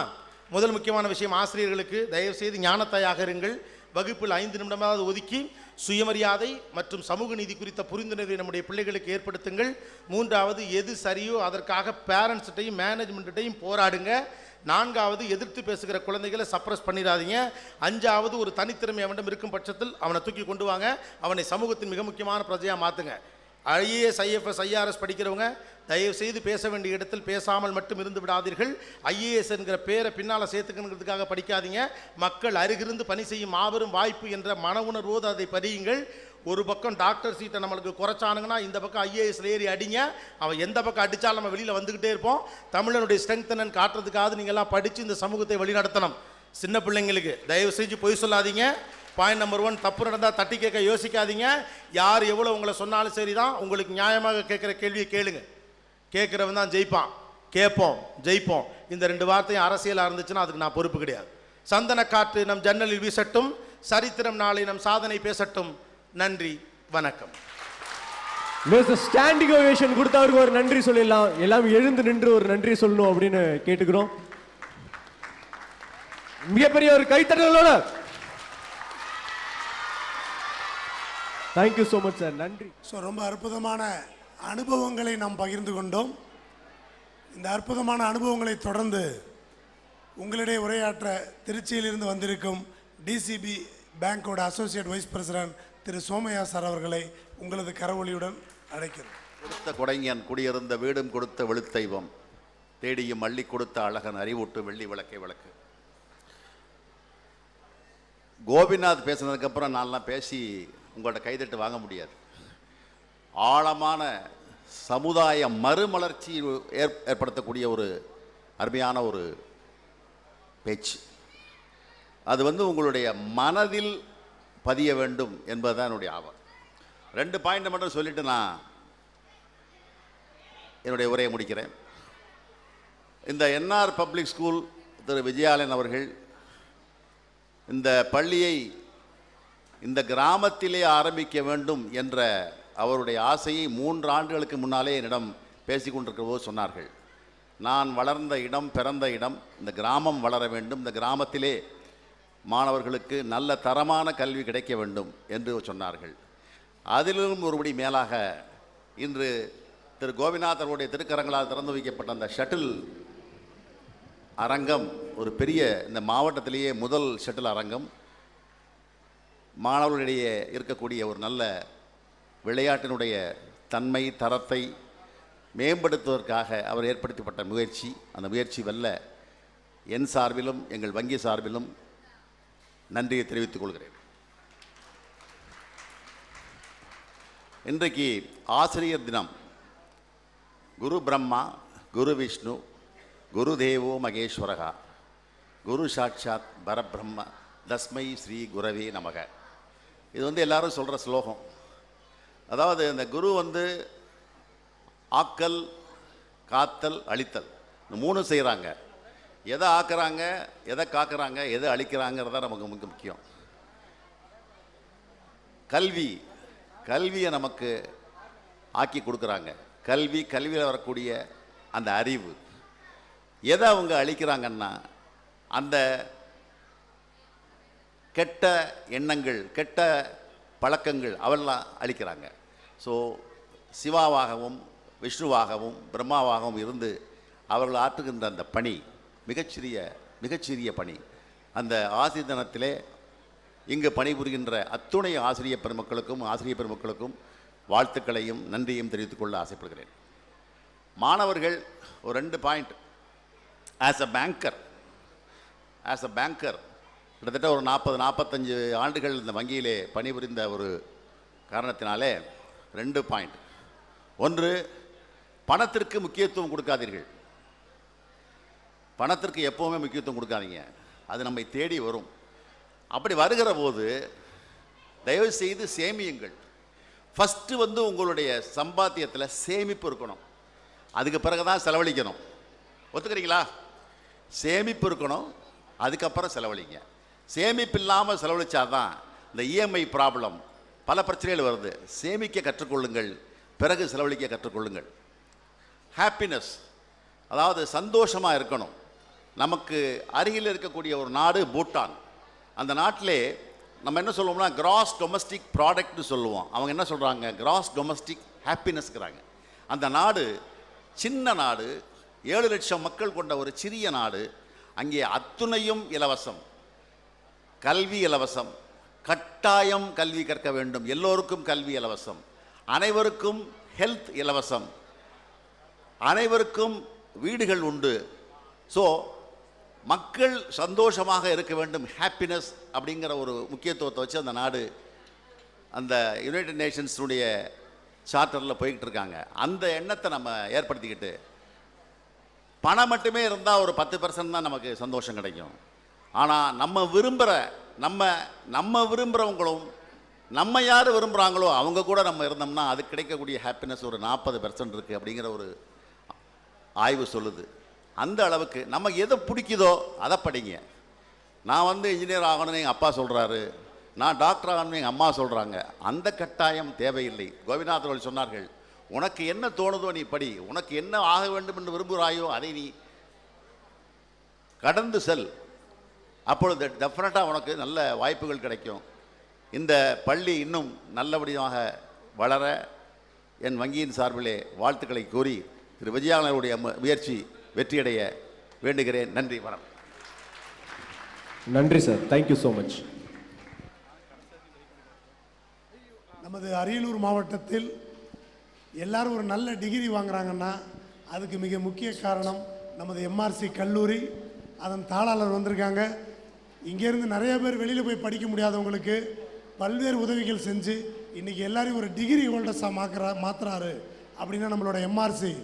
முதல் முக்கியமான விஷயம், ஆசிரியர்களுக்கு தயவுசெய்து ஞானத்தாயாக இருங்கள். வகுப்பில் 5 நிமிடமாவது ஒதுக்கி சுயமரியாதை மற்றும் சமூக நீதி குறித்த புரிந்துணர்வை நம்முடைய பிள்ளைகளுக்கு ஏற்படுத்துங்கள். 3வது, எது சரியோ அதற்காக பேரண்ட்ஸ்கிட்டையும் மேனேஜ்மெண்ட்டையும் போராடுங்க. 4வது, எதிர்த்து பேசுகிற குழந்தைகளை சப்ரஸ் பண்ணிடாதீங்க. 5வது, ஒரு தனித்திறமை அவனிடம் இருக்கும் பட்சத்தில் அவனை தூக்கி கொண்டு வாங்க. அவனை சமூகத்தின் மிக முக்கியமான பிரஜையாக மாற்றுங்க. ஐஏஎஸ், ஐஎஃப்எஸ், ஐஆர்எஸ் படிக்கிறவங்க தயவு செய்து பேச வேண்டிய இடத்தில் பேசாமல் மட்டும் இருந்து விடாதீர்கள். ஐஏஎஸ் என்கிற பேரை பின்னால் சேர்த்துக்கணுங்கிறதுக்காக படிக்காதீங்க. மக்கள் அருகிருந்து பணி செய்யும் மாபெரும் வாய்ப்பு என்ற மன உணர்வோடு அதை படியுங்கள். ஒரு பக்கம் டாக்டர் சீட்டை நம்மளுக்கு குறைச்சானுங்கன்னா இந்த பக்கம் ஐஏஎஸ் ஏறி அடிங்க. அவன் எந்த பக்கம் அடித்தாலும் நம்ம வெளியில் வந்துக்கிட்டே இருப்போம். தமிழனுடைய ஸ்ட்ரென்த் என்னன்னு காட்டுறதுக்காக நீங்கள்லாம் படித்து இந்த சமூகத்தை வழிநடத்தணும். சின்ன பிள்ளைங்களுக்கு தயவு செஞ்சு பொய் சொல்லாதீங்க. பாயிண்ட் நம்பர் 1, தப்பு நடந்தால் தட்டி கேட்க யோசிக்காதீங்க. யார் எவ்வளோ உங்களை சொன்னாலும் சரி தான். உங்களுக்கு நியாயமாக கேட்குற கேள்வியை கேளுங்க. கேட்குறவன் தான் ஜெயிப்பான். கேட்போம், ஜெயிப்போம். இந்த 2 வார்த்தையும் அரசியலாக இருந்துச்சுன்னா அதுக்கு நான் பொறுப்பு கிடையாது. சந்தன காற்று நம் ஜன்னலில் வீசட்டும், சரித்திரம் நாளை நம் சாதனை பேசட்டும். நன்றி, வணக்கம். ஸ்டாண்டிங் ஓவேஷன் கொடுத்தவருக்கு ஒரு நன்றி சொல்லிடலாம். எல்லாம் எழுந்து நின்று ஒரு நன்றி சொல்லணும் அப்படின்னு கேட்டுக்கிறோம். மிகப்பெரிய ஒரு கைத்தட்டலோட தேங்க்யூ ஸோ மச் சார். நன்றி. ரொம்ப அற்புதமான அனுபவங்களை நாம் பகிர்ந்து கொண்டோம். இந்த அற்புதமான அனுபவங்களை தொடர்ந்து உங்களிடையே உரையாற்ற திருச்சியிலிருந்து வந்திருக்கும் டிசிபி பேங்கோட அசோசியேட் வைஸ் பிரசிடென்ட் திரு சோமையா சார் அவர்களை உங்களது கரவொலியுடன் அழைக்கிறோம். கொடுத்த கொடைஞன் குடியிருந்த வீடும் கொடுத்த வெளுத்தெய்வம் தேடியும் அள்ளி கொடுத்த அழகன் அறிவூட்டு வெள்ளி விளக்கை விளக்கு. கோபிநாத் பேசுனதுக்கப்புறம் நான்லாம் பேசி உங்கள்கிட்ட கைதட்டு வாங்க முடியாது. ஆழமான சமுதாய மறுமலர்ச்சி ஏற்படுத்தக்கூடிய ஒரு அருமையான ஒரு பேச்சு. அது உங்களுடைய மனதில் பதிய வேண்டும் என்பதுதான் என்னுடைய ஆவல். 2 பாயிண்ட் மட்டும் சொல்லிட்டு நான் என்னுடைய உரையை முடிக்கிறேன். இந்த என்ஆர் பப்ளிக் ஸ்கூல் திரு விஜயாலயன் அவர்கள் இந்த பள்ளியை இந்த கிராமத்திலே ஆரம்பிக்க வேண்டும் என்ற அவருடைய ஆசையை 3 ஆண்டுகளுக்கு முன்னாலே என்னிடம் பேசிக்கொண்டிருக்கிற போது சொன்னார்கள். நான் வளர்ந்த இடம், பிறந்த இடம், இந்த கிராமம் வளர வேண்டும், இந்த கிராமத்திலே மாணவர்களுக்கு நல்ல தரமான கல்வி கிடைக்க வேண்டும் என்று சொன்னார்கள். அதிலும் ஒருபடி மேலாக இன்று திரு கோபிநாதருடைய திருக்கரங்களால் திறந்து வைக்கப்பட்ட அந்த ஷட்டில் அரங்கம் ஒரு பெரிய, இந்த மாவட்டத்திலேயே முதல் ஷட்டில் அரங்கம். மாணவர்களிடையே இருக்கக்கூடிய ஒரு நல்ல விளையாட்டினுடைய தன்மை தரத்தை மேம்படுத்துவதற்காக அவர் ஏற்படுத்தப்பட்ட முயற்சி. அந்த முயற்சி வெல்ல என் சார்பிலும் எங்கள் வங்கி சார்பிலும் நன்றியை தெரிவித்துக் கொள்கிறேன். இன்றைக்கு ஆசிரியர் தினம். குரு பிரம்மா, குரு விஷ்ணு, குரு தேவோ மகேஸ்வரகா, குரு சாட்சாத் பரபிரம்ம தஸ்மை ஸ்ரீ குரவே நமக. இது எல்லாரும் சொல்கிற ஸ்லோகம். அதாவது இந்த குரு ஆக்கல், காத்தல், அழித்தல், இந்த 3 செய்கிறாங்க. எதை ஆக்குறாங்க, எதை காக்குறாங்க, எதை அழிக்கிறாங்கிறத நமக்கு மிக முக்கியம். கல்வியை நமக்கு ஆக்கி கொடுக்குறாங்க. கல்வியில் வரக்கூடிய அந்த அறிவு. எதை அவங்க அழிக்கிறாங்கன்னா அந்த கெட்ட எண்ணங்கள், கெட்ட பழக்கங்கள் அவெல்லாம் அழிக்கிறாங்க. ஸோ சிவாவாகவும் விஷ்ணுவாகவும் பிரம்மாவாகவும் இருந்து அவர்கள் ஆற்றுகின்ற அந்த பணி மிகச்சிறிய பணி. அந்த ஆசிரியர் தினத்திலே இங்கு பணிபுரிகின்ற அத்துணை ஆசிரியர் பெருமக்களுக்கும் வாழ்த்துக்களையும் நன்றியும் தெரிவித்துக் கொள்ள ஆசைப்படுகிறேன். மாணவர்கள் ஒரு 2 பாயிண்ட். ஆஸ் அ பேங்கர் கிட்டத்தட்ட ஒரு 40-45 ஆண்டுகள் இந்த வங்கியிலே பணிபுரிந்த ஒரு காரணத்தினாலே 2 பாயிண்ட். ஒன்று, பணத்திற்கு முக்கியத்துவம் கொடுக்காதீர்கள். பணத்திற்கு எப்போவுமே முக்கியத்துவம் கொடுக்காதீங்க. அது நம்மை தேடி வரும். அப்படி வருகிற போது தயவு செய்து சேமியுங்கள். ஃபஸ்ட்டு உங்களுடைய சம்பாத்தியத்தில் சேமிப்பு இருக்கணும். அதுக்கு பிறகு தான் செலவழிக்கணும். ஒத்துக்கிறீங்களா? சேமிப்பு இருக்கணும், அதுக்கப்புறம் செலவழிங்க. சேமிப்பு இல்லாமல் செலவழிச்சாதான் இந்த இஎம்ஐ ப்ராப்ளம், பல பிரச்சனைகள் வருது. சேமிக்க கற்றுக்கொள்ளுங்கள், பிறகு செலவழிக்க கற்றுக்கொள்ளுங்கள். ஹாப்பினஸ், அதாவது சந்தோஷமாக இருக்கணும். நமக்கு அருகில் இருக்கக்கூடிய ஒரு நாடு பூட்டான். அந்த நாட்டிலே நம்ம என்ன சொல்லுவோம்னா கிராஸ் டொமஸ்டிக் ப்ராடக்ட்னு சொல்லுவோம். அவங்க என்ன சொல்கிறாங்க? கிராஸ் டொமஸ்டிக் ஹாப்பினஸ்ங்கிறாங்க. அந்த நாடு சின்ன நாடு, 7 லட்சம் மக்கள் கொண்ட ஒரு சிறிய நாடு. அங்கே அத்துணையும் இலவசம், கல்வி இலவசம், கட்டாயம் கல்வி கற்க வேண்டும், எல்லோருக்கும் கல்வி இலவசம், அனைவருக்கும் ஹெல்த் இலவசம், அனைவருக்கும் வீடுகள் உண்டு. ஸோ மக்கள் சந்தோஷமாக இருக்க வேண்டும், ஹாப்பினஸ் அப்படிங்கிற ஒரு முக்கியத்துவத்தை வச்சு அந்த நாடு அந்த யுனைடெட் நேஷன்ஸுடைய சார்ட்டரில் போய்கிட்டு இருக்காங்க. அந்த எண்ணத்தை நம்ம ஏற்படுத்திக்கிட்டு பணம் மட்டுமே இருந்தால் ஒரு 10% தான் நமக்கு சந்தோஷம் கிடைக்கும். ஆனால் நம்ம விரும்புகிறவங்களும் நம்ம யார் விரும்புகிறாங்களோ அவங்க கூட நம்ம இருந்தோம்னா அது கிடைக்கக்கூடிய ஹாப்பினஸ் ஒரு 40% இருக்குது அப்படிங்கிற ஒரு ஆய்வு சொல்லுது. அந்த அளவுக்கு நம்ம எதை பிடிக்குதோ அதை படிங்க. நான் இன்ஜினியர் ஆகணும்னு எங்கள் அப்பா சொல்கிறாரு, நான் டாக்டர் ஆகணும்னு எங்கள் அம்மா சொல்கிறாங்க. அந்த கட்டாயம் தேவையில்லை. கோபிநாத் அவர்கள் சொன்னார்கள், உனக்கு என்ன தோணுதோ நீ படி, உனக்கு என்ன ஆக வேண்டும் என்று விரும்புகிறாயோ அதை நீ கடந்து செல். அப்பொழுது டெஃபினட்டாக உனக்கு நல்ல வாய்ப்புகள் கிடைக்கும். இந்த பள்ளி இன்னும் நல்லபடியாக வளர என் வங்கியின் சார்பிலே வாழ்த்துக்களை கூறி திரு விஜயாளனுடைய முயற்சி வெற்றியடைய வேண்டுகிறேன். நன்றி, வணக்கம். நன்றி சார், தேங்க்யூ ஸோ மச். நமது அரியலூர் மாவட்டத்தில் எல்லாரும் ஒரு நல்ல டிகிரி வாங்குறாங்கன்னா அதுக்கு மிக முக்கிய காரணம் நமது எம்ஆர்சி கல்லூரி. அதன் தாளாளர் வந்திருக்காங்க. இங்கேருந்து நிறைய பேர் வெளியில் போய் படிக்க முடியாதவங்களுக்கு பல்வேறு உதவிகள் செஞ்சு இன்றைக்கி எல்லாரையும் ஒரு டிகிரி ஹோல்டர்ஸாக மாற்றுறாரு அப்படின்னா நம்மளோட எம்ஆர்சி